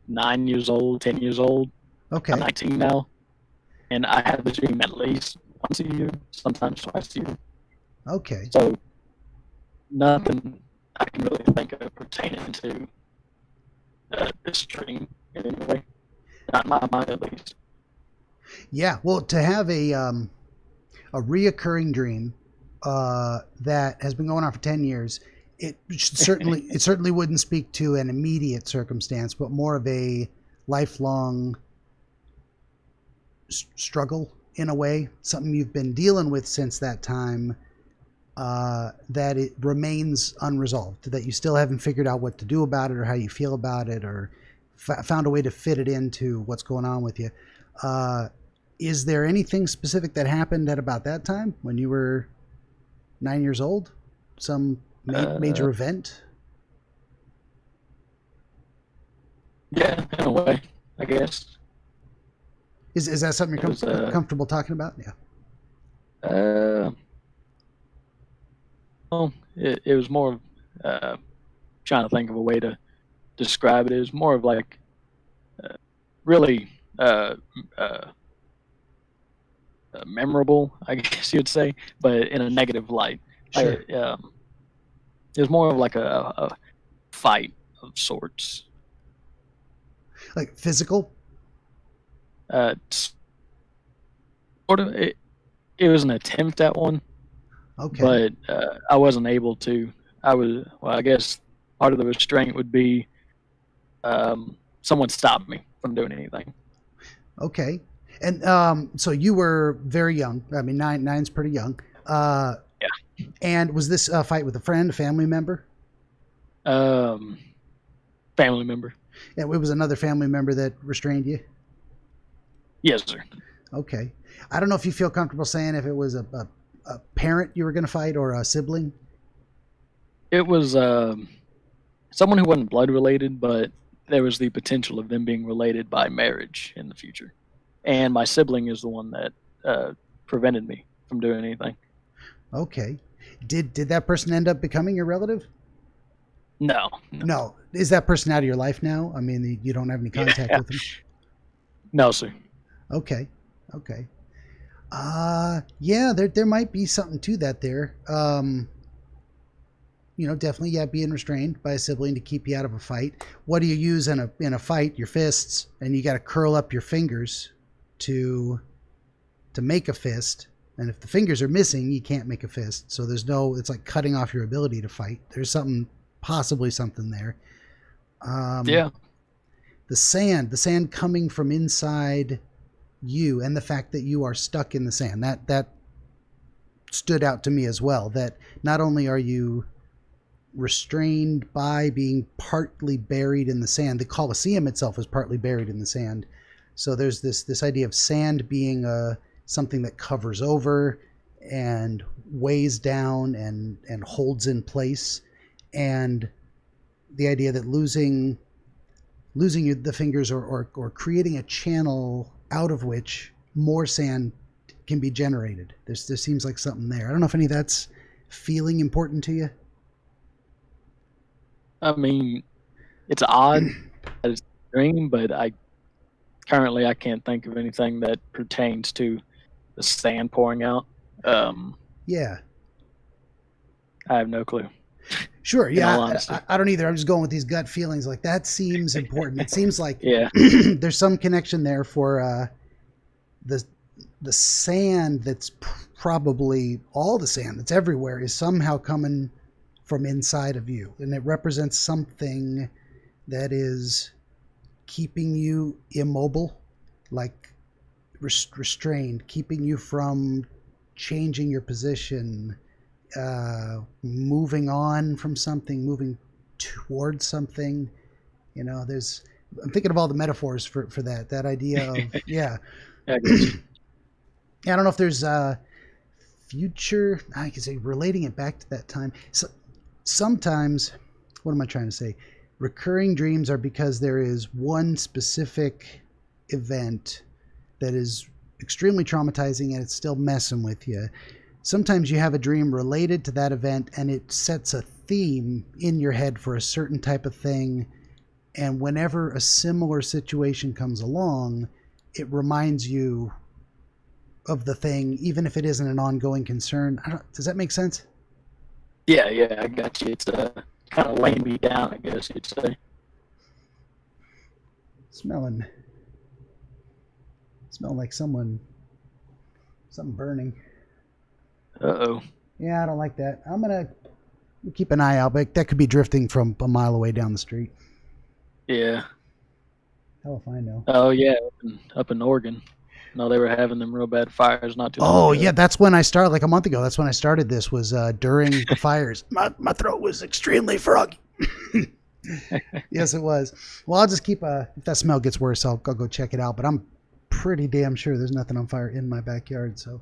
9 years old, 10 years old. Okay. I'm 19 now, and I have this dream at least once a year, sometimes twice a year. Okay. So nothing I can really think of pertaining to this dream in any way. Not in my mind, at least. Yeah. Well, to have a reoccurring dream that has been going on for 10 years, it certainly wouldn't speak to an immediate circumstance, but more of a lifelong struggle in a way, something you've been dealing with since that time, that it remains unresolved, that you still haven't figured out what to do about it or how you feel about it or found a way to fit it into what's going on with you. Is there anything specific that happened at about that time when you were 9 years old? Some major event? Yeah, in a way. I guess. Is that something you're comfortable talking about? Yeah. Well, it was more of trying to think of a way to describe it. It was more of like really memorable, I guess you'd say, but in a negative light. Sure. It was more of like a fight of sorts. Like physical? Sort of. It was an attempt at one. Okay. But I wasn't able to. I guess part of the restraint would be someone stopped me from doing anything. Okay. And so you were very young. I mean, nine's pretty young. Yeah. And was this a fight with a friend, a family member? Family member. Yeah, it was another family member that restrained you? Yes, sir. Okay. I don't know if you feel comfortable saying if it was a parent you were going to fight or a sibling. It was someone who wasn't blood related, but there was the potential of them being related by marriage in the future. And my sibling is the one that prevented me from doing anything. Okay. Did that person end up becoming your relative? No. Is that person out of your life now? I mean, you don't have any contact with them? No, sir. Okay. Yeah, there might be something to that there. Definitely, yeah, being restrained by a sibling to keep you out of a fight. What do you use in a fight? Your fists, and you got to curl up your fingers to make a fist. And if the fingers are missing, you can't make a fist. So it's like cutting off your ability to fight. There's possibly something there. Yeah. The sand coming from inside you, and the fact that you are stuck in the sand, that stood out to me as well. That not only are you restrained by being partly buried in the sand, the Colosseum itself is partly buried in the sand. So there's this idea of sand being something that covers over and weighs down and holds in place, and the idea that losing the fingers or creating a channel out of which more sand can be generated. There seems like something there. I don't know if any of that's feeling important to you. I mean, it's odd that it's a dream, but I can't think of anything that pertains to the sand pouring out. Yeah. I have no clue. Sure. Yeah. I don't either. I'm just going with these gut feelings. Like that seems important. It seems like there's some connection there for the sand that's probably all the sand that's everywhere is somehow coming from inside of you, and it represents something that is keeping you immobile, like restrained, keeping you from changing your position, moving on from something, moving towards something. I'm thinking of all the metaphors for that idea of yeah. I don't know if there's future, I can say, relating it back to that time. So sometimes, what am I trying to say? Recurring dreams are because there is one specific event that is extremely traumatizing and it's still messing with you. Sometimes you have a dream related to that event and it sets a theme in your head for a certain type of thing. And whenever a similar situation comes along, it reminds you of the thing, even if it isn't an ongoing concern. Does that make sense? Yeah, I got you. It's kind of laying me down, I guess you'd say. Smelling like something burning. Uh-oh. Yeah, I don't like that. I'm gonna keep an eye out, but that could be drifting from a mile away down the street. Yeah. Hell if I know. Oh yeah, up in Oregon. No, they were having them real bad fires not too long ago. Oh yeah, that's when I started, like a month ago. That's when I started this, was during the fires. My throat was extremely froggy. Yes, it was. Well, I'll just keep if that smell gets worse, I'll go check it out. But I'm pretty damn sure there's nothing on fire in my backyard. So,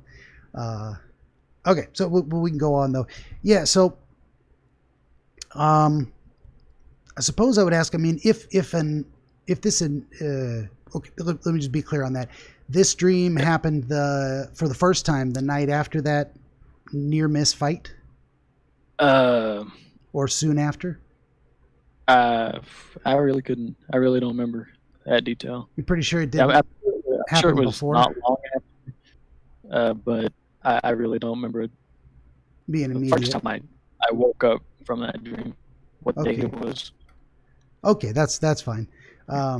okay, so we can go on though. Yeah, so I suppose I would ask. I mean, if this okay, let me just be clear on that. This dream happened for the first time the night after that near miss fight, or soon after. I really couldn't. I really don't remember that detail. You're pretty sure it Yeah, didn't I'm happen sure it was before? not long after, but I really don't remember it. Being The immediate. first time I woke up from that dream, what day Okay. it was. Okay, that's fine. Are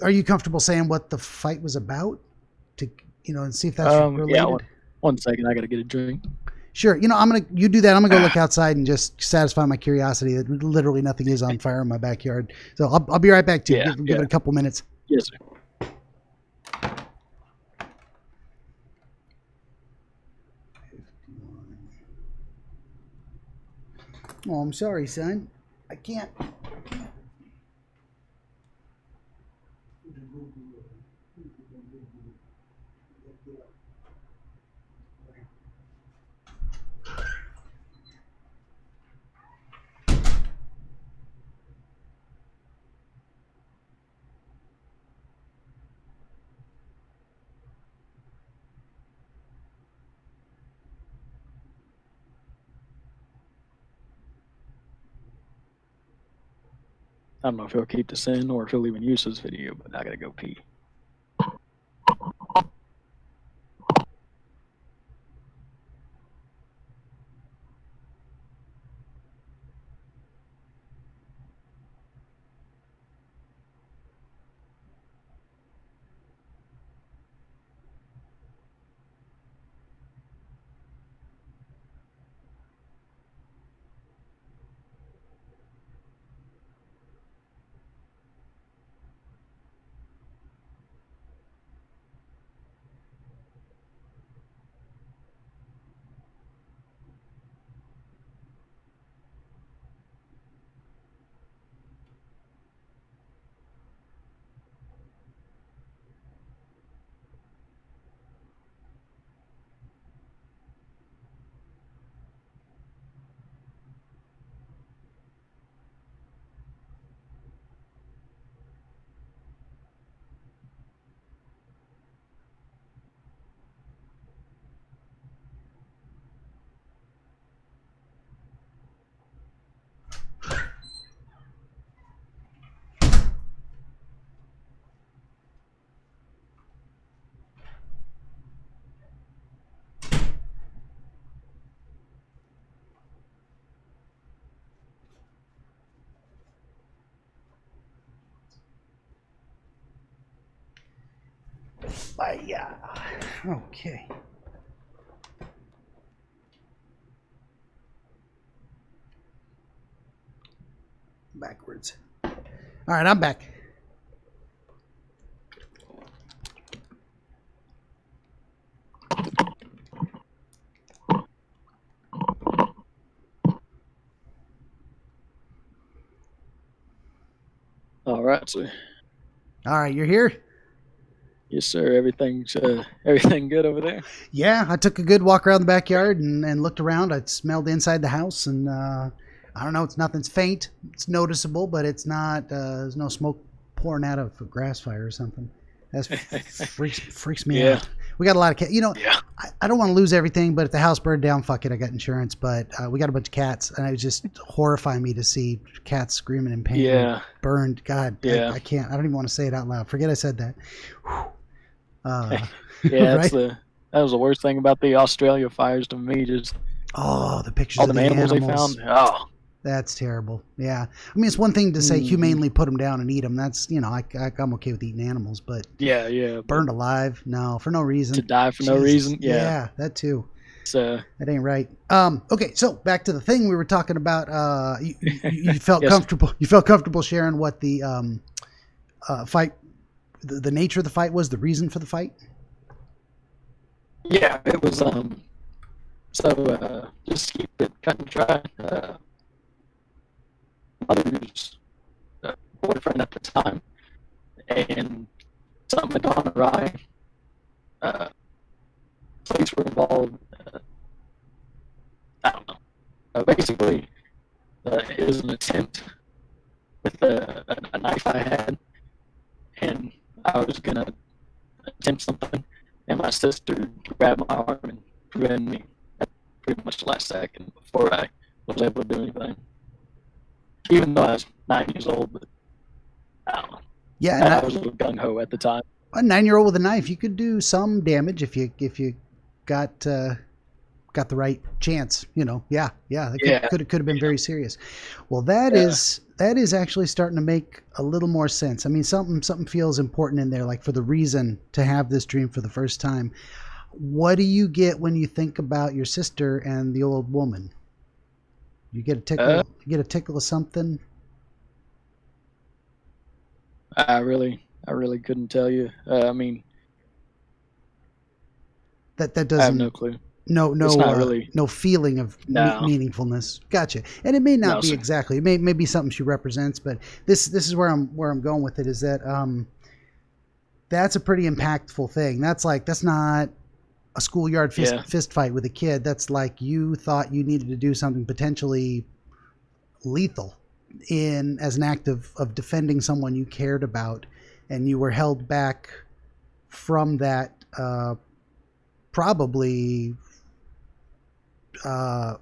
you comfortable saying what the fight was about? To and see if that's Yeah, related. one second, I gotta get a drink. Sure. You do that. I'm gonna go look outside and just satisfy my curiosity that literally nothing is on fire in my backyard. So I'll be right back to you. Yeah, Give it a couple minutes. Yes, sir. Oh, I'm sorry, son. I can't. I don't know if he'll keep this in or if he'll even use this video, but I gotta go pee. Yeah. Okay. Backwards. All right, I'm back. All right, sir. All right, you're here? Yes, sir. Everything good over there? Yeah, I took a good walk around the backyard and looked around. I smelled inside the house, and I don't know. Nothing's faint. It's noticeable, but it's not. There's no smoke pouring out of a grass fire or something. That freaks me Yeah. out. We got a lot of cats. Yeah. I don't want to lose everything, but if the house burned down, fuck it. I got insurance, but we got a bunch of cats, and it was just horrifying me to see cats screaming in pain. Yeah. Burned. God, Yeah. I can't. I don't even want to say it out loud. Forget I said that. Yeah, right? that was the worst thing about the Australia fires to me. Just the pictures all of the animals they found. Oh, that's terrible. Yeah, I mean, it's one thing to say humanely put them down and eat them. That's I'm okay with eating animals, but yeah. burned alive, no, for no reason. To die for no reason. Yeah, that too. So that ain't right. Okay, so back to the thing we were talking about. You felt Yes. comfortable. You felt comfortable sharing what the fight, the nature of the fight was, the reason for the fight. yeah, it was so just keep it cut and dry. Mother's boyfriend at the time, and something had gone awry. Police were involved. I don't know. Basically, it was an attempt with a knife I had, I was gonna attempt something, and my sister grabbed my arm and prevented me at pretty much the last second before I was able to do anything. Even though I was 9 years old, but I don't know. Yeah, I was a little gung ho at the time. a 9-year-old with a knife, you could do some damage if you got got the right chance. That could have been very serious. Well, that is actually starting to make a little more sense. I mean, something feels important in there, like for the reason to have this dream for the first time. What do you get when you think about your sister and the old woman? You get a tickle. You get a tickle of something. I really couldn't tell you. I mean, That doesn't. I have no clue. No, It's not really. no feeling of No. meaningfulness. Gotcha. And it may not No, be sir. exactly. It may be something she represents, but this is where I'm going with it. Is that that's a pretty impactful thing. That's not a schoolyard fist fight with a kid. That's like you thought you needed to do something potentially lethal as an act of defending someone you cared about, and you were held back from that probably not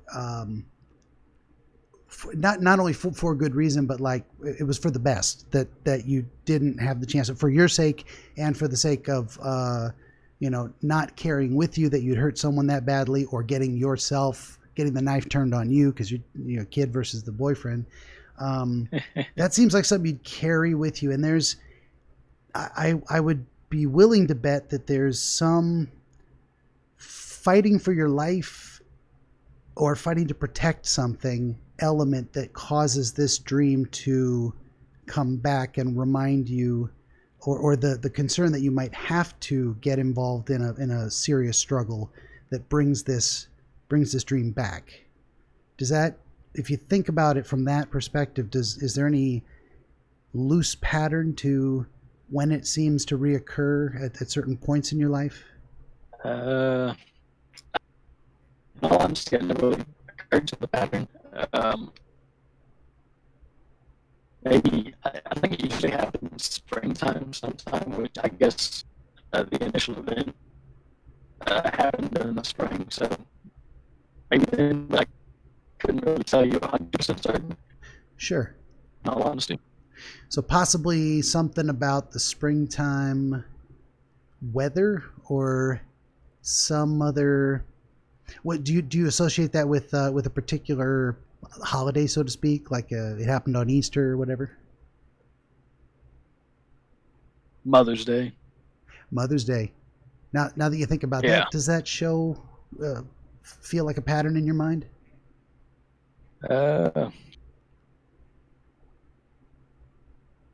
only for good reason, but like it was for the best that you didn't have the chance, for your sake and for the sake of not carrying with you that you'd hurt someone that badly, or getting the knife turned on you because you're a kid versus the boyfriend. That seems like something you'd carry with you, and I would be willing to bet that there's some fighting for your life or fighting to protect something element that causes this dream to come back and remind you, or the concern that you might have to get involved in a serious struggle that brings this dream back. Does that, if you think about it from that perspective, is there any loose pattern to when it seems to reoccur at certain points in your life? No, I'm just getting really occurred to the pattern. Maybe I think it usually happens springtime sometime, which I guess the initial event happened during the spring. So maybe then, but I couldn't really tell you 100% certain. Sure. In all honesty. So possibly something about the springtime weather, or some other. What do you associate that with a particular holiday, so to speak? Like it happened on Easter or whatever. Mother's Day. Mother's Day. Now that you think about that, does that show feel like a pattern in your mind?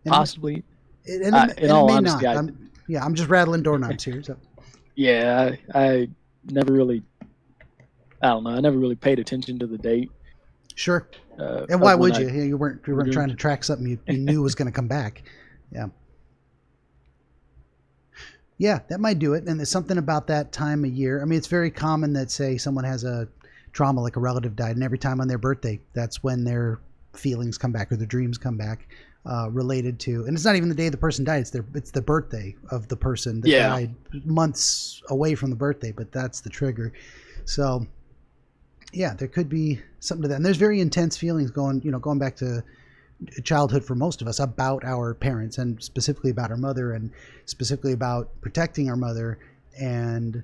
Possibly. In all may honesty, not. I'm just rattling doorknobs here. So. Yeah, I never really. I don't know. I never really paid attention to the date. Sure. And why would you? You weren't trying to track something you knew was going to come back. Yeah. Yeah, that might do it. And there's something about that time of year. I mean, it's very common that, say, someone has a trauma, like a relative died, and every time on their birthday, that's when their feelings come back or their dreams come back, related to. And it's not even the day the person died. It's the birthday of the person that died, months away from the birthday, but that's the trigger. So, yeah, there could be something to that. And there's very intense feelings going back to childhood for most of us about our parents, and specifically about our mother, and specifically about protecting our mother. And,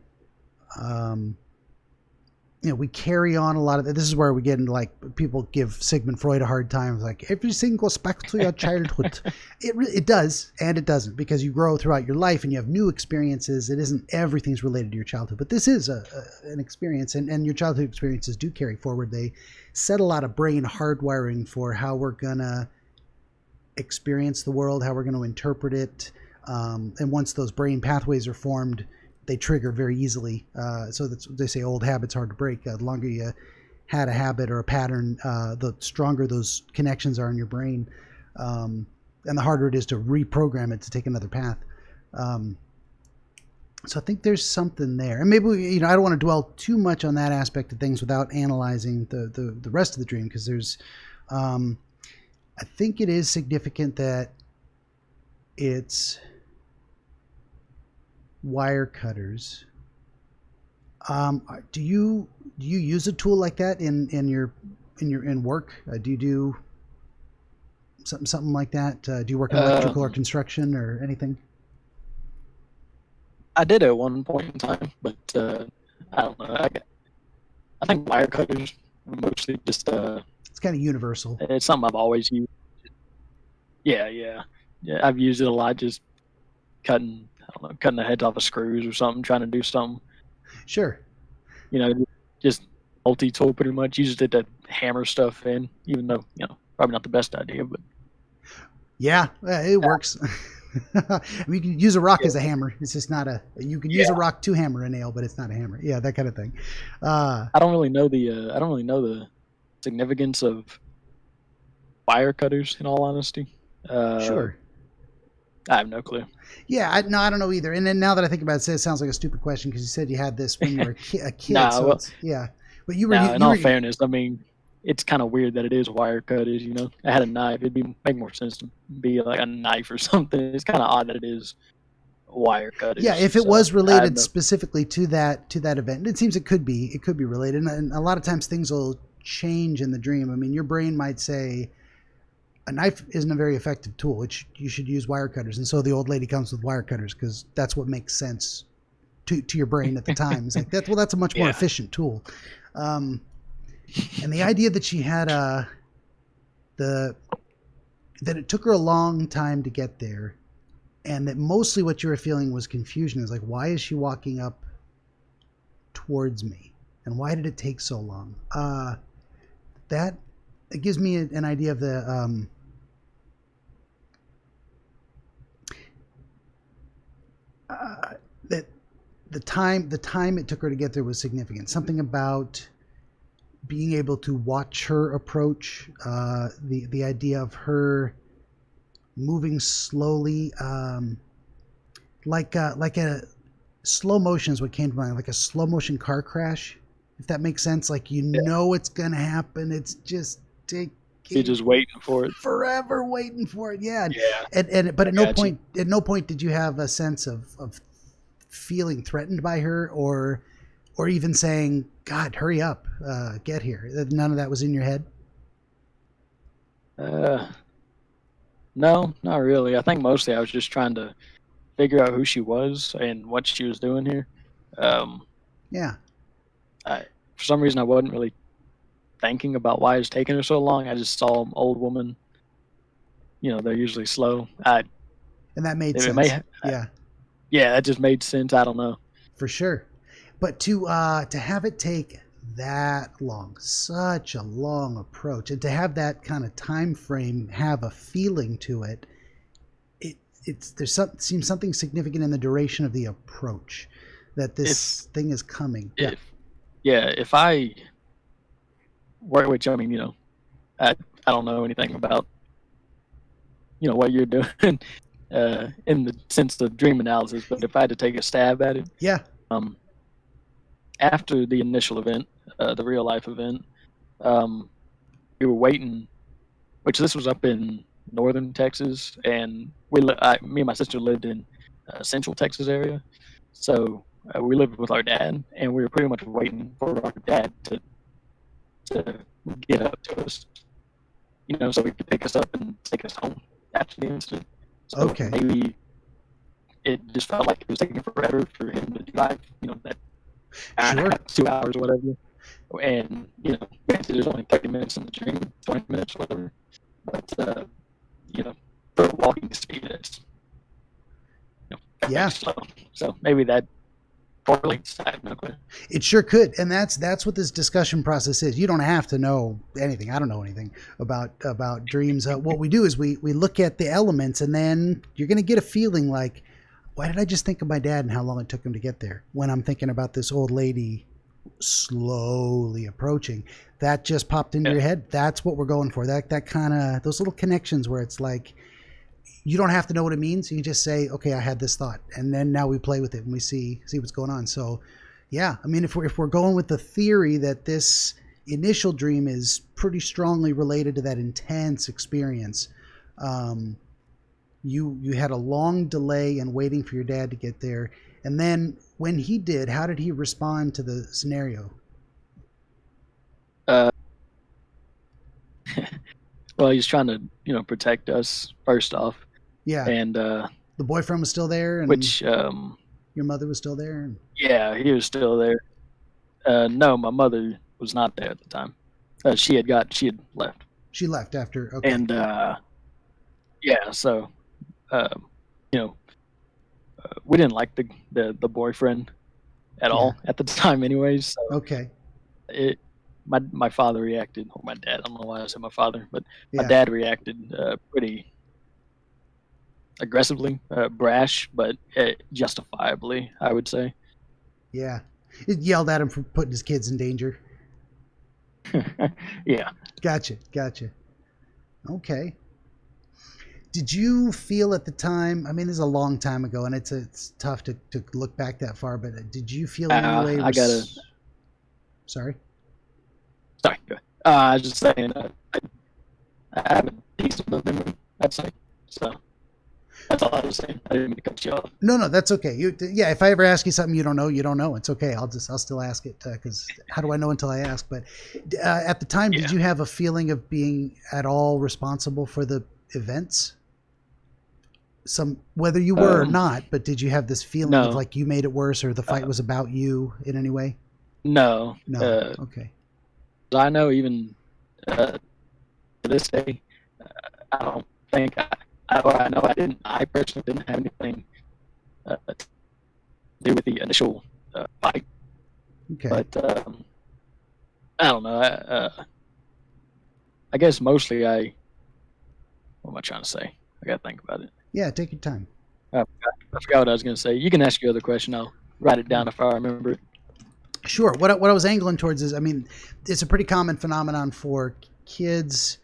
we carry on a lot of it. This is where we get into, like, people give Sigmund Freud a hard time. Like, everything goes back to your childhood. It does, and it doesn't, because you grow throughout your life and you have new experiences. It isn't everything's related to your childhood, but this is an experience, and your childhood experiences do carry forward. They set a lot of brain hardwiring for how we're gonna experience the world, how we're going to interpret it, and once those brain pathways are formed, they trigger very easily. So they say old habits hard to break. The longer you had a habit or a pattern, the stronger those connections are in your brain, and the harder it is to reprogram it to take another path. So I think there's something there, and maybe I don't want to dwell too much on that aspect of things without analyzing the rest of the dream, because there's. I think it is significant that it's wire cutters. Do you use a tool like that in work? Do you do something like that? Do you work in electrical or construction or anything? I did at one point in time, but I don't know. I think wire cutters are mostly just it's kind of universal. It's something I've always used. Yeah. I've used it a lot, just cutting the heads off of screws or something, trying to do something. Sure. Just multi-tool pretty much. Used it to hammer stuff in, even though probably not the best idea, but yeah, it works. I mean, you can use a rock as a hammer. It's just not you can use a rock to hammer a nail, but it's not a hammer. Yeah, that kind of thing. I don't really know the significance of wire cutters, in all honesty. Sure. I have no clue. Yeah, I don't know either. And then now that I think about it, it sounds like a stupid question because you said you had this when you were a kid. Yeah. But you were. In all fairness, I mean, it's kind of weird that it is wire cutters. I had a knife. It'd make more sense to be like a knife or something. It's kind of odd that it is wire cutters. Yeah, if it was related specifically to that event, it seems it could be related. And a lot of times things will change in the dream. I mean, your brain might say a knife isn't a very effective tool. You should use wire cutters. And so the old lady comes with wire cutters because that's what makes sense to your brain at the time. It's like that's a much more efficient tool. And the idea that she had that it took her a long time to get there, and that mostly what you were feeling was confusion. Is like, why is she walking up towards me, and why did it take so long? It gives me an idea of that the time it took her to get there was significant. Something about being able to watch her approach, the idea of her moving slowly, like a slow motion is what came to mind, like a slow motion car crash, if that makes sense. Like it's gonna happen. It's just taking. You're just waiting for it. Forever waiting for it. Yeah. Yeah. But at no point did you have a sense of feeling threatened by her or even saying, God, hurry up, get here. None of that was in your head? No, not really. I think mostly I was just trying to figure out who she was and what she was doing here. For some reason, I wasn't really thinking about why it's taking her so long. I just saw an old woman. They're usually slow. And that made sense. Yeah, that just made sense. I don't know. For sure. But to have it take that long, such a long approach, and to have that kind of time frame have a feeling to it, seems something significant in the duration of the approach that this thing is coming. If I work, which I mean, I don't know anything about what you're doing in the sense of dream analysis, but if I had to take a stab at it, after the initial event, the real life event, we were waiting, which this was up in northern Texas, and me and my sister lived in central Texas area. So we lived with our dad, and we were pretty much waiting for our dad to get up to us, so he could pick us up and take us home after the incident. So maybe it just felt like it was taking forever for him to drive, that hour and a half, 2 hours or whatever. And, granted, there's only 30 minutes in the dream, 20 minutes or whatever. But, for walking speed, it's, slow. So maybe that correlates. I have no clue. It sure could. And that's what this discussion process is. You don't have to know anything. I don't know anything about dreams. What we do is we look at the elements, and then you're going to get a feeling like, why did I just think of my dad and how long it took him to get there? When I'm thinking about this old lady slowly approaching, that just popped into your head. That's what we're going for. That kind of, those little connections where it's like, you don't have to know what it means. You just say, okay, I had this thought. And then now we play with it and we see what's going on. So yeah, I mean, if we're going with the theory that this initial dream is pretty strongly related to that intense experience, you had a long delay in waiting for your dad to get there, And then when he did, how did he respond to the scenario? Well, he's trying to, protect us first off. Yeah. And the boyfriend was still there, and which your mother was still there. And... yeah, he was still there. No, my mother was not there at the time. She had left. She left after. Okay. And yeah, so we didn't like the boyfriend at all at the time, anyways. So okay. My father reacted, or my dad. I don't know why I said my father, but my dad reacted pretty aggressively, brash, but justifiably, I would say. Yeah, it yelled at him for putting his kids in danger. Yeah. Gotcha. Okay. Did you feel at the time? I mean, this is a long time ago, and it's tough to look back that far. But did you feel in any way? Sorry. Sorry. I was just saying. I have a decent memory, I'd say. So that's all I was saying. I didn't mean to cut you off. No, that's okay. If I ever ask you something you don't know, it's okay. I'll still ask it because how do I know until I ask? But at the time, did you have a feeling of being at all responsible for the events? Whether you were or not, but did you have this feeling of like you made it worse, or the fight was about you in any way? No. Okay. I know even to this day, I don't think I personally didn't have anything to do with the initial fight. Okay. But I don't know. I guess mostly what am I trying to say? I got to think about it. Yeah, take your time. I forgot what I was going to say. You can ask your other question. I'll write it down if I remember it. Sure. What I was angling towards is, I mean, it's a pretty common phenomenon for kids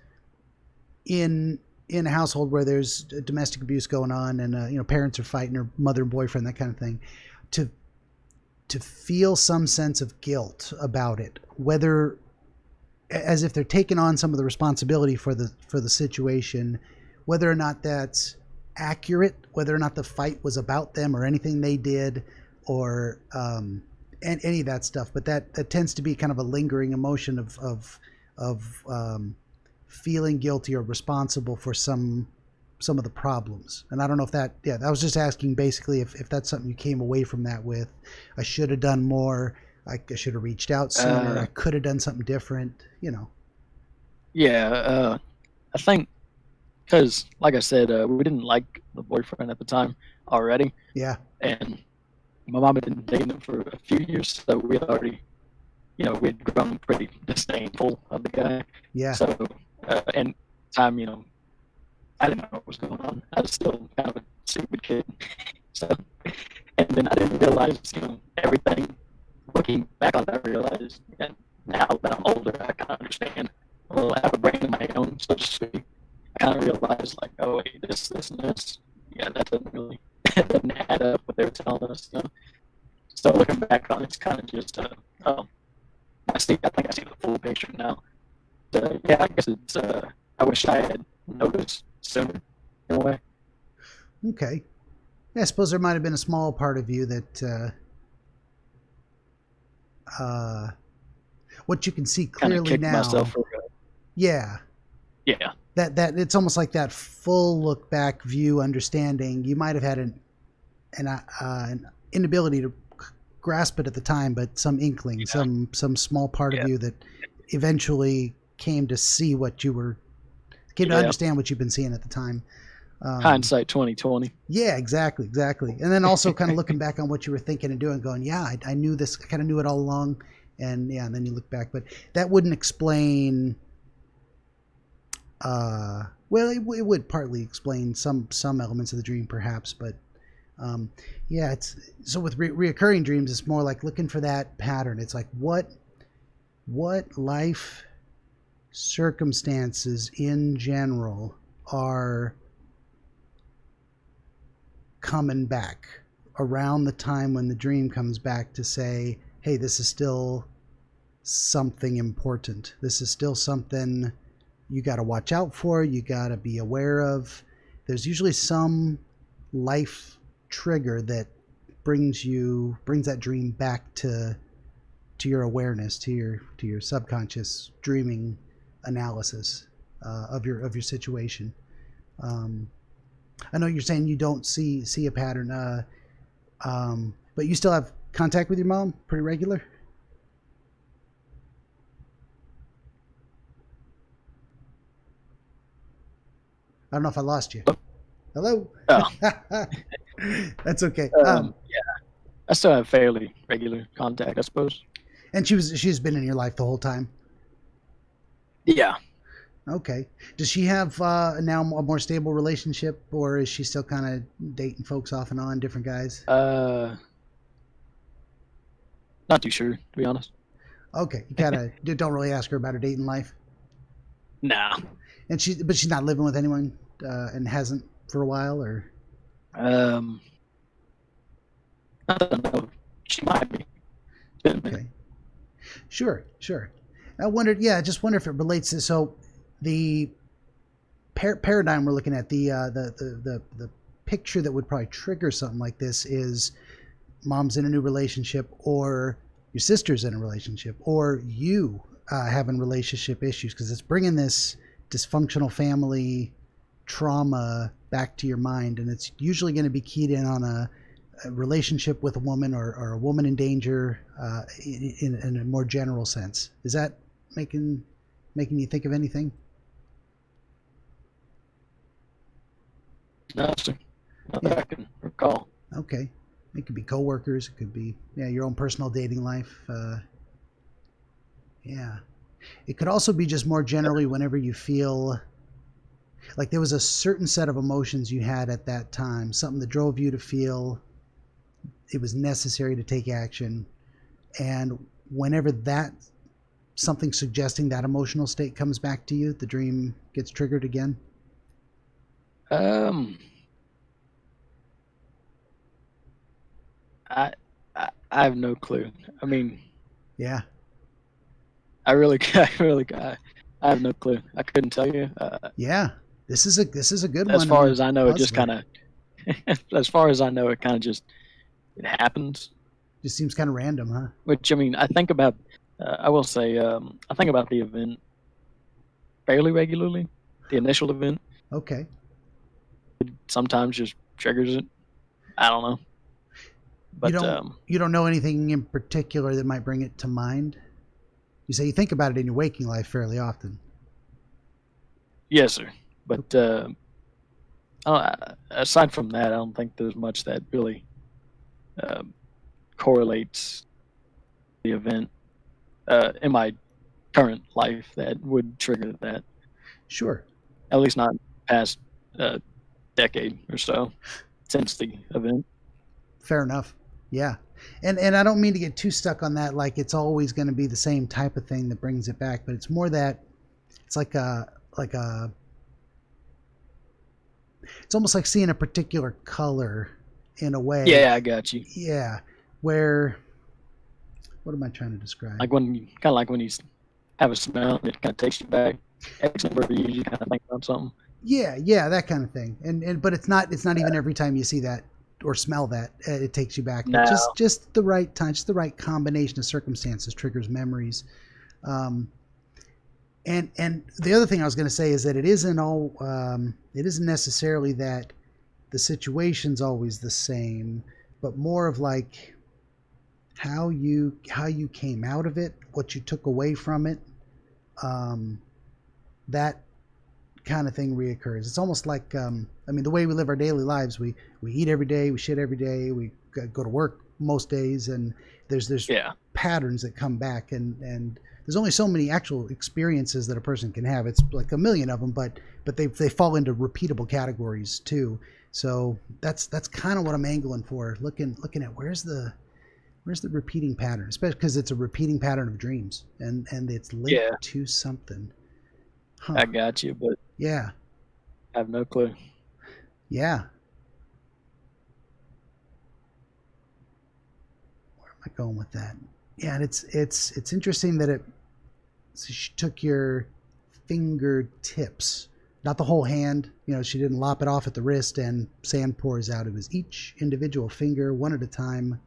in a household where there's domestic abuse going on, and parents are fighting, or mother and boyfriend, that kind of thing, to feel some sense of guilt about it, whether as if they're taking on some of the responsibility for the situation, whether or not that's accurate, whether or not the fight was about them or anything they did, or and any of that stuff. But that tends to be kind of a lingering emotion of feeling guilty or responsible for some of the problems. And I don't know if that, I was just asking basically if that's something you came away from that with. I should have done more. I should have reached out sooner. I could have done something different, Yeah, I think because, like I said, we didn't like the boyfriend at the time already. Yeah. And my mom had been dating him for a few years, so we had already, we had grown pretty disdainful of the guy. Yeah. So, and time, I didn't know what was going on. I was still kind of a stupid kid. So, and then I didn't realize, everything. Looking back on that, I realized, and now that I'm older, I kind of understand. Well, I have a brain of my own, so to speak. I kind of realized, like, oh, wait, this, and this. Yeah, that doesn't add up what they were telling us. So looking back on it, it's kind of just, I think I see the full picture now. Yeah, I guess it's, I wish I had noticed sooner, in a way. Okay. Yeah, I suppose there might have been a small part of you that, what you can see clearly now. Myself for, yeah. That it's almost like that full look back view understanding. You might have had an inability to grasp it at the time, but some inkling, some small part of you that eventually came to see what you were, came to understand what you've been seeing at the time. Hindsight 2020. Yeah, exactly. And then also kind of looking back on what you were thinking and doing, going, I knew this, I kind of knew it all along. And and then you look back, but that wouldn't explain, well, it would partly explain some elements of the dream perhaps, but it's, so with reoccurring dreams, it's more like looking for that pattern. It's like, what life circumstances in general are coming back around the time when the dream comes back to say, hey, this is still something important. This is still something you got to watch out for. You got to be aware of. There's usually some life trigger that brings that dream back to your awareness, to your subconscious dreaming analysis of your situation. I know you're saying you don't see a pattern, but you still have contact with your mom pretty regular? I don't know if I lost you. Hello? Oh, That's okay. yeah, I still have fairly regular contact, I suppose. And she's been in your life the whole time? Yeah. Okay. Does she have now a more stable relationship, or is she still kind of dating folks off and on, different guys? Not too sure, to be honest. Okay. You kind of don't really ask her about her dating life? Nah. And but she's not living with anyone and hasn't for a while, or? I don't know. She might be. Okay. Sure. I wondered, yeah, I just wonder if it relates to, so the paradigm we're looking at, the picture that would probably trigger something like this is mom's in a new relationship, or your sister's in a relationship, or you having relationship issues, because it's bringing this dysfunctional family trauma back to your mind, and it's usually going to be keyed in on a relationship with a woman, or a woman in danger in a more general sense. Is that making you think of anything? No, sir. Not that I can recall. Okay. It could be coworkers. It could be, yeah, your own personal dating life. Yeah. It could also be just more generally whenever you feel like there was a certain set of emotions you had at that time, something that drove you to feel it was necessary to take action. And whenever that something suggesting that emotional state comes back to you, the dream gets triggered again. I I have no clue. I mean, Yeah. I have no clue. I couldn't tell you. Yeah. This is a good one. As far as I know, it just puzzler. kind of. As far as I know, it kind of just it happens. Just seems kind of random, huh? Which, I mean, I think about. I will say, I think about the event fairly regularly. The initial event. Okay. It sometimes just triggers it. I don't know. But you don't know anything in particular that might bring it to mind? You say you think about it in your waking life fairly often. yes, sir. But aside from that, I don't think there's much that really uh, correlates the event in my current life that would trigger that. Sure. At least not past decade or so since the event. Fair enough. Yeah. And I don't mean to get too stuck on that, like it's always going to be the same type of thing that brings it back, but it's more that it's like a it's almost like seeing a particular color in a way. Yeah, I got you. Yeah. Where, what am I trying to describe? Like when you have a smell, it kind of takes you back. X number of years, you kind of think about something. Yeah, that kind of thing. And but it's not even every time you see that or smell that it takes you back. But No. just the right time, just the right combination of circumstances triggers memories. And the other thing I was going to say is that it isn't necessarily that the situation's always the same, but more of like how you came out of it, what you took away from it. That kind of thing reoccurs. It's almost like the way we live our daily lives, we eat every day, we shit every day, we go to work most days, and there's patterns that come back, and there's only so many actual experiences that a person can have. It's like a million of them, but they fall into repeatable categories too. So that's kind of what I'm angling for, looking at where's the repeating pattern, especially because it's a repeating pattern of dreams, and it's linked to something. Huh. I got you, but yeah, I have no clue. Yeah. Where am I going with that? Yeah, and it's interesting that she took your fingertips not the whole hand. You know, she didn't lop it off at the wrist and sand pours out. It was each individual finger, one at a time.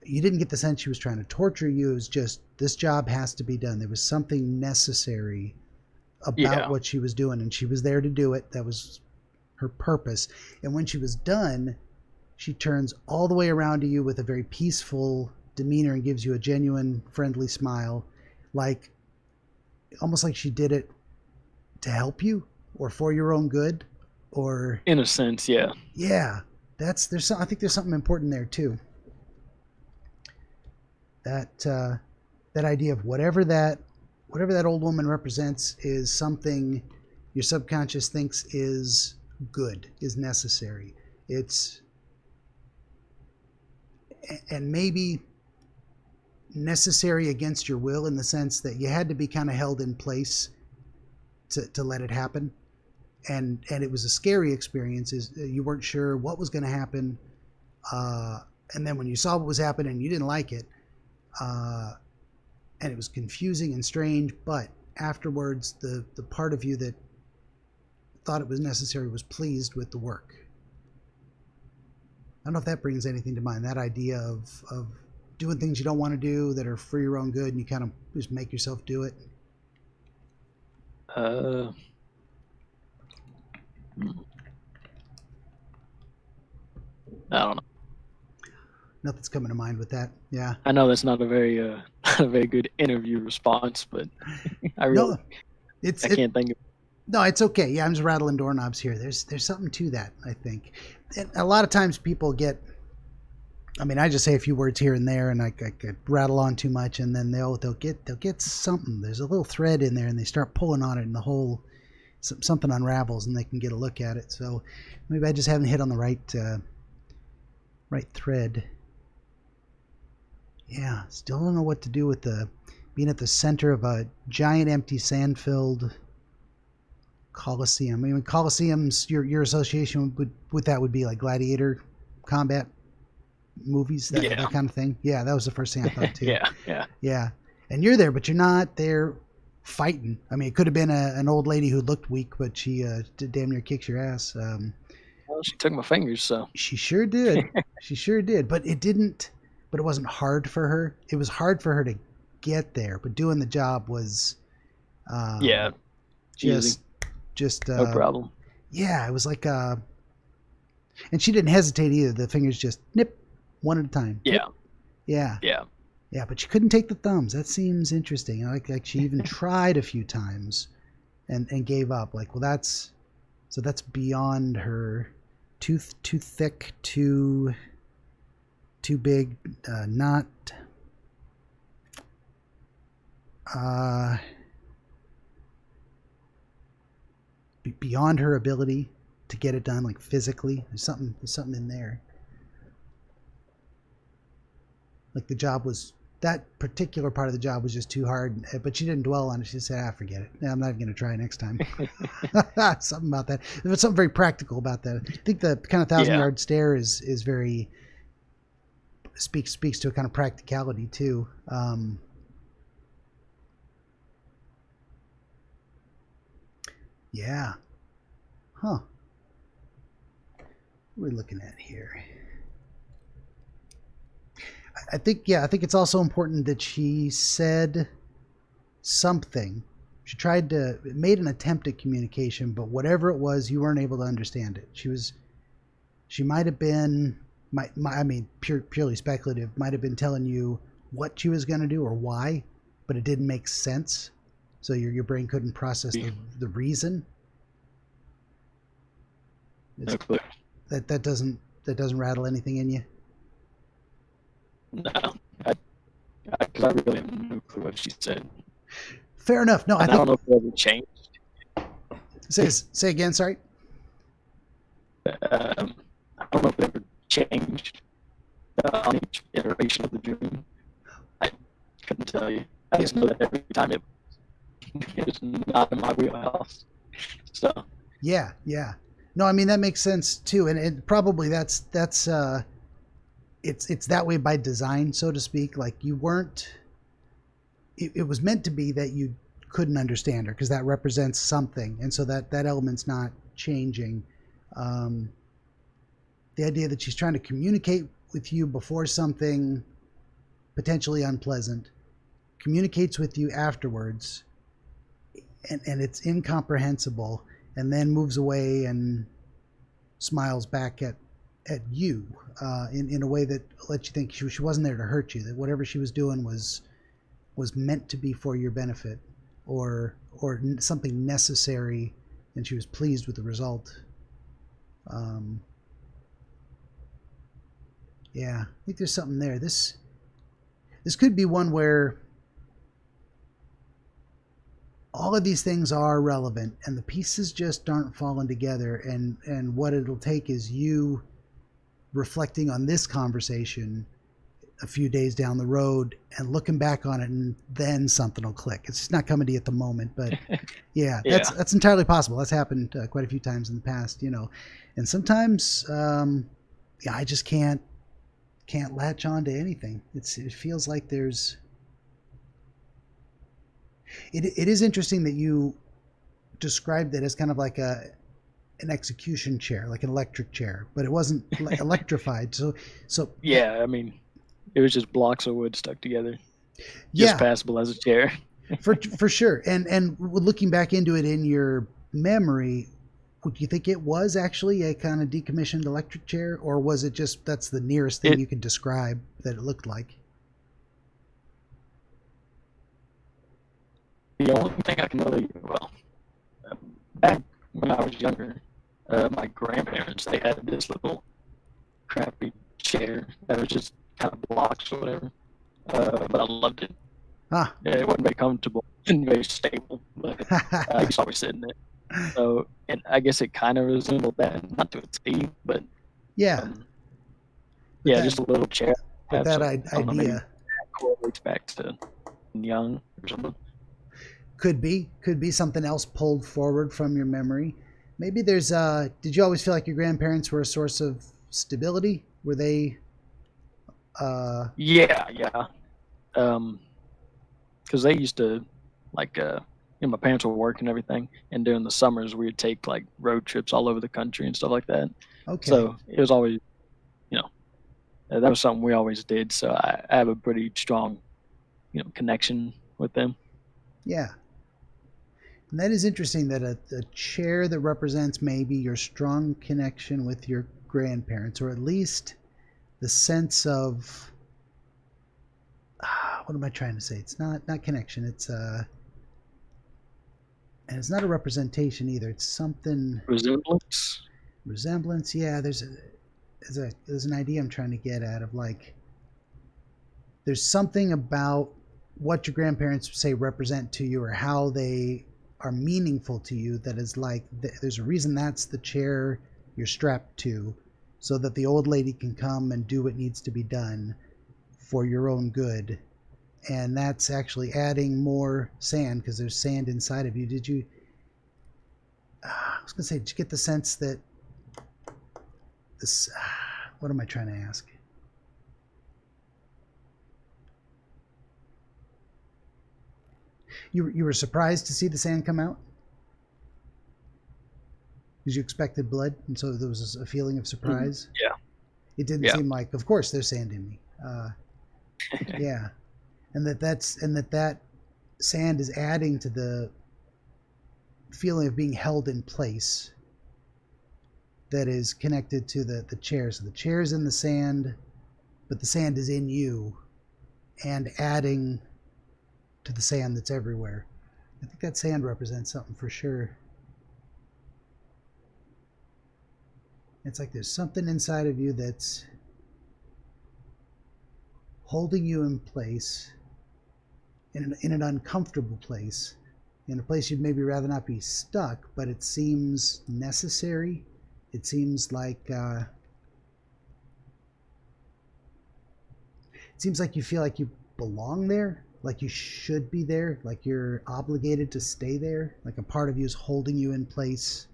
You didn't get the sense she was trying to torture you. It was just, this job has to be done. There was something necessary about what she was doing, and she was there to do it. That was her purpose. And when she was done, she turns all the way around to you with a very peaceful demeanor and gives you a genuine, friendly smile, like almost like she did it to help you or for your own good, or in a sense, yeah. I think there's something important there too. That idea of whatever that old woman represents is something your subconscious thinks is good, is necessary. And maybe necessary against your will, in the sense that you had to be kind of held in place to let it happen. And it was a scary experience. You weren't sure what was going to happen. And then when you saw what was happening, you didn't like it. And it was confusing and strange, but afterwards, the part of you that thought it was necessary was pleased with the work. I don't know if that brings anything to mind, that idea of doing things you don't want to do that are for your own good, and you kind of just make yourself do it. I don't know. Nothing's coming to mind with that. Yeah. I know that's not a very not a very good interview response, but I really can't think of. No, it's okay. Yeah, I'm just rattling doorknobs here. There's something to that, I think. And a lot of times people get, I mean, I just say a few words here and there, and I could rattle on too much, and then they'll get something. There's a little thread in there, and they start pulling on it, and the whole something unravels, and they can get a look at it. So maybe I just haven't hit on the right thread. Yeah, still don't know what to do with being at the center of a giant, empty, sand-filled Coliseum. I mean, Coliseums, your association with that would be like gladiator combat movies, that kind of thing. Yeah, that was the first thing I thought too. Yeah. And you're there, but you're not there fighting. I mean, it could have been an old lady who looked weak, but she damn near kicks your ass. Well, she took my fingers, so. She sure did. She sure did. But it wasn't hard for her. It was hard for her to get there, but doing the job was just no problem. Yeah, it was like and she didn't hesitate either. The fingers just nip one at a time. Yeah. Nip. Yeah, but she couldn't take the thumbs. That seems interesting. Like she even tried a few times and gave up. Like, well, that's beyond her. Too thick, too big, not beyond her ability to get it done, like physically. There's something in there. Like that particular part of the job was just too hard, but she didn't dwell on it. She just said, forget it. I'm not even going to try next time. Something about that. There was something very practical about that. I think the kind of 1,000-yard stare is very speaks to a kind of practicality too. Yeah. Huh. What are we looking at here? I think it's also important that she said something. She made an attempt at communication, but whatever it was, you weren't able to understand it. She might have been, purely speculative, might have been telling you what she was going to do or why, but it didn't make sense. So your brain couldn't process the reason. No clue. That doesn't rattle anything in you? No, I really have no clue what she said. Fair enough. No, I don't know if it ever changed. Say again. Sorry. I don't know if it ever changed on each iteration of the dream. I couldn't tell you. I just know that every time it was not in my wheelhouse. So. Yeah. No, I mean that makes sense too, and probably that's it's that way by design, so to speak. Like you weren't. It was meant to be that you couldn't understand her, because that represents something, and so that element's not changing. The idea that she's trying to communicate with you before something potentially unpleasant, communicates with you afterwards, and it's incomprehensible, and then moves away and smiles back at you in a way that lets you think she wasn't there to hurt you, that whatever she was doing was meant to be for your benefit, or something necessary, and she was pleased with the result. Yeah, I think there's something there. This could be one where all of these things are relevant and the pieces just aren't falling together, and what it'll take is you reflecting on this conversation a few days down the road and looking back on it, and then something will click. It's just not coming to you at the moment, but yeah, that's entirely possible. That's happened quite a few times in the past, and sometimes I just can't latch on to anything. It feels like there's it is interesting that you described it as kind of like an execution chair, like an electric chair, but it wasn't electrified. So yeah, I mean, it was just blocks of wood stuck together, just passable as a chair. for sure. And looking back into it in your memory, would you think it was actually a kind of decommissioned electric chair, or was it just that's the nearest thing you could describe that it looked like? The only thing I can really, back when I was younger, my grandparents, they had this little crappy chair that was just kind of blocks or whatever, but I loved it. Ah. It wasn't very comfortable and very stable, but I used to always sit in it. So, and I guess it kind of resembled that, not to a T, but just a little chair. But that idea correlates back to young or something. Could be something else pulled forward from your memory. Maybe there's did you always feel like your grandparents were a source of stability? Were they yeah. Because they used to, like, my parents were working and everything, and during the summers we would take like road trips all over the country and stuff like that. Okay. So it was always, that was something we always did. So I have a pretty strong, connection with them. Yeah. And that is interesting, that a chair that represents maybe your strong connection with your grandparents, or at least the sense of, what am I trying to say? It's not connection. It's and it's not a representation either. It's something resemblance. Yeah, there's an idea I'm trying to get at, of like, there's something about what your grandparents say represent to you, or how they are meaningful to you, that is like, there's a reason that's the chair you're strapped to, so that the old lady can come and do what needs to be done for your own good. And that's actually adding more sand, because there's sand inside of you. Did you did you get the sense that this, what am I trying to ask? You were surprised to see the sand come out? Because you expected blood, and so there was a feeling of surprise? Yeah. It didn't seem like, of course there's sand in me. Yeah. And that sand is adding to the feeling of being held in place that is connected to the chair. So the chair's in the sand, but the sand is in you and adding to the sand that's everywhere. I think that sand represents something for sure. It's like there's something inside of you that's holding you in place, in an uncomfortable place, in a place you'd maybe rather not be stuck, but it seems necessary. It seems like you feel like you belong there, like you should be there, like you're obligated to stay there, like a part of you is holding you in place.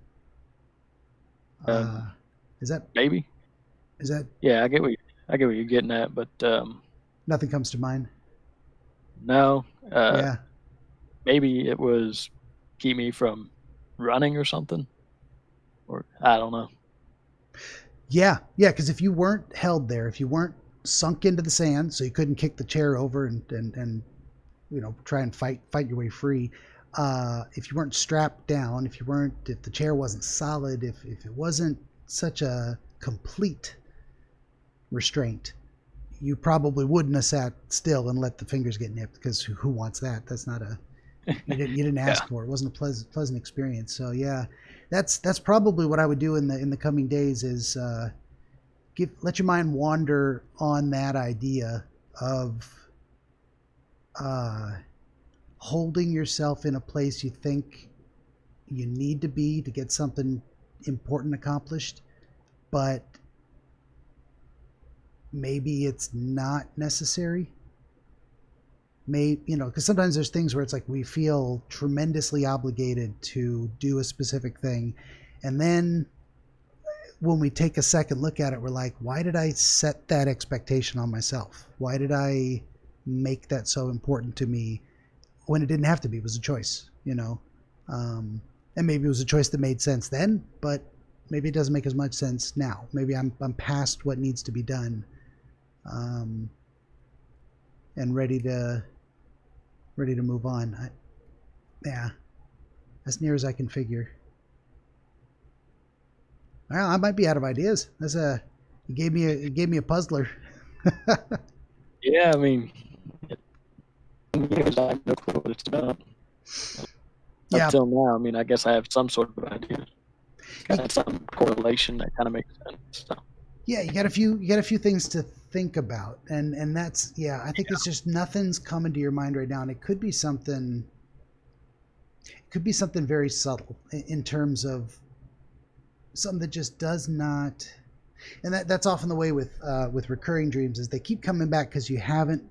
Is that maybe? Is that? Yeah, I get what you're getting at, but nothing comes to mind. No. Yeah. maybe it was keep me from running or something, or I don't know. Yeah, because if you weren't held there, if you weren't sunk into the sand, so you couldn't kick the chair over and try and fight your way free. If you weren't strapped down, if the chair wasn't solid, if it wasn't such a complete restraint, you probably wouldn't have sat still and let the fingers get nipped, because who wants that? That's not you didn't ask for it. It wasn't a pleasant experience. So yeah, that's probably what I would do in the coming days is let your mind wander on that idea of holding yourself in a place you think you need to be to get something important accomplished, but maybe it's not necessary. Because sometimes there's things where it's like we feel tremendously obligated to do a specific thing, and then when we take a second look at it, we're like, why did I set that expectation on myself? Why did I make that so important to me when it didn't have to be? It was a choice, and maybe it was a choice that made sense then, but maybe it doesn't make as much sense now. Maybe I'm past what needs to be done, and ready to move on. As near as I can figure. Well, I might be out of ideas. You gave me a puzzler. Yeah, I mean, years I have no clue what it's about. Yeah. Until now, I mean, I guess I have some sort of idea. Kind of some correlation that kind of makes sense. So. Yeah, you got a few things to think about, and that's I think it's just nothing's coming to your mind right now, and it could be something very subtle in terms of something that just does not, and that's often the way with recurring dreams, is they keep coming back because you haven't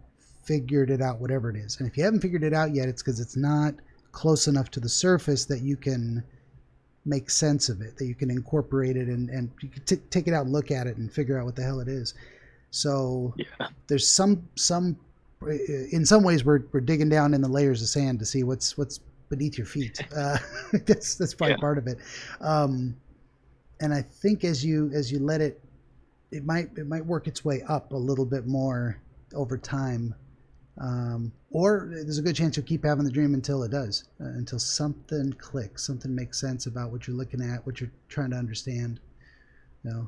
figured it out, whatever it is. And if you haven't figured it out yet, it's because it's not close enough to the surface that you can make sense of it, that you can incorporate it and you can take it out and look at it and figure out what the hell it is. So there's some in some ways we're digging down in the layers of sand to see what's beneath your feet. That's probably part of it. And I think as you let it might work its way up a little bit more over time. Or there's a good chance you'll keep having the dream until it does, until something clicks, something makes sense about what you're looking at, what you're trying to understand. Yeah.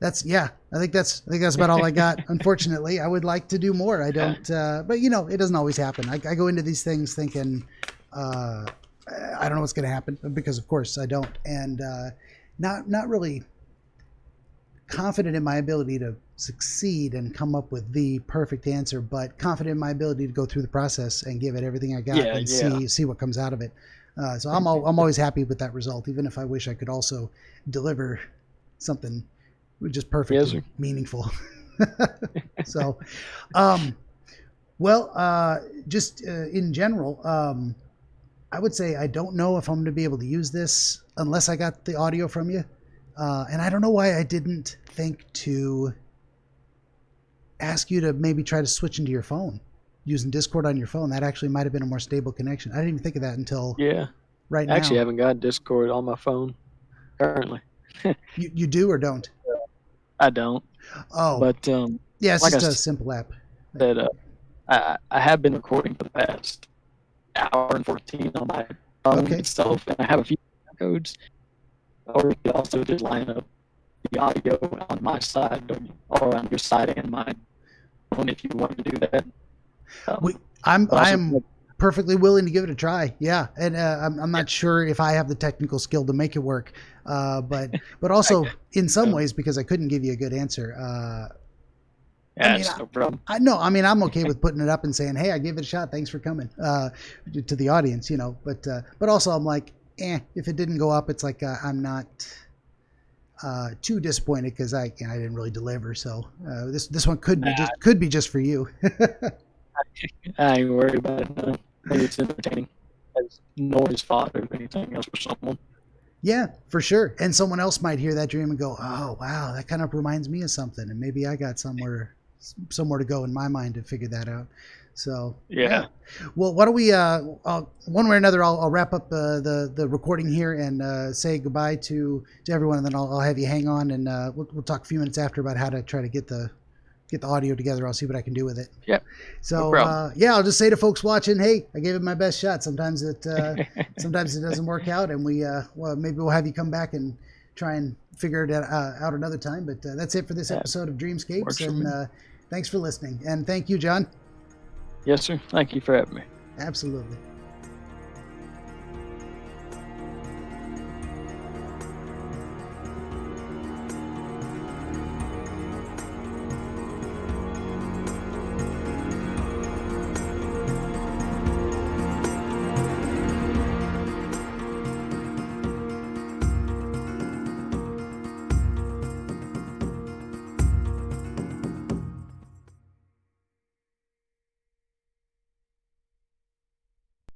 I think that's about all I got. Unfortunately, I would like to do more. I don't, but it doesn't always happen. I go into these things thinking, I don't know what's going to happen, because of course I don't, and not really confident in my ability to succeed and come up with the perfect answer, but confident in my ability to go through the process and give it everything I got and see what comes out of it. So I'm always happy with that result, even if I wish I could also deliver something just perfectly meaningful. So, just in general, I would say I don't know if I'm going to be able to use this unless I got the audio from you. And I don't know why I didn't think to ask you to maybe try to switch into your phone, using Discord on your phone. That actually might have been a more stable connection. I didn't even think of that until right now. I actually haven't got Discord on my phone currently. You do or don't? I don't. Oh. But it's like just a simple app. That I have been recording for the past hour and 14 on my phone itself, and I have a few codes. Or you could also just line up the audio on my side or on your side and mine if you want to do that. I'm perfectly willing to give it a try. Yeah, and I'm not sure if I have the technical skill to make it work, but also in some ways, because I couldn't give you a good answer. No problem. I'm okay with putting it up and saying, "Hey, I gave it a shot. Thanks for coming," to the audience, But also, I'm like, if it didn't go up, it's like I'm not too disappointed because I didn't really deliver. So this one could be just for you. I ain't worried about it. No. Maybe it's entertaining as noise fodder or anything else for someone. Yeah, for sure. And someone else might hear that dream and go, "Oh, wow, that kind of reminds me of something," and maybe I got somewhere somewhere to go in my mind to figure that out. So Yeah. Well, why don't we one way or another, I'll wrap up the recording here and say goodbye to everyone, and then I'll have you hang on, and we'll talk a few minutes after about how to try to get the audio together. I'll see what I can do with it. Yeah. So No I'll just say to folks watching, hey, I gave it my best shot. Sometimes it doesn't work out, and maybe we'll have you come back and try and figure it out another time. But that's it for this episode of Dreamscapes, and thanks for listening, and thank you, John. Yes, sir. Thank you for having me. Absolutely.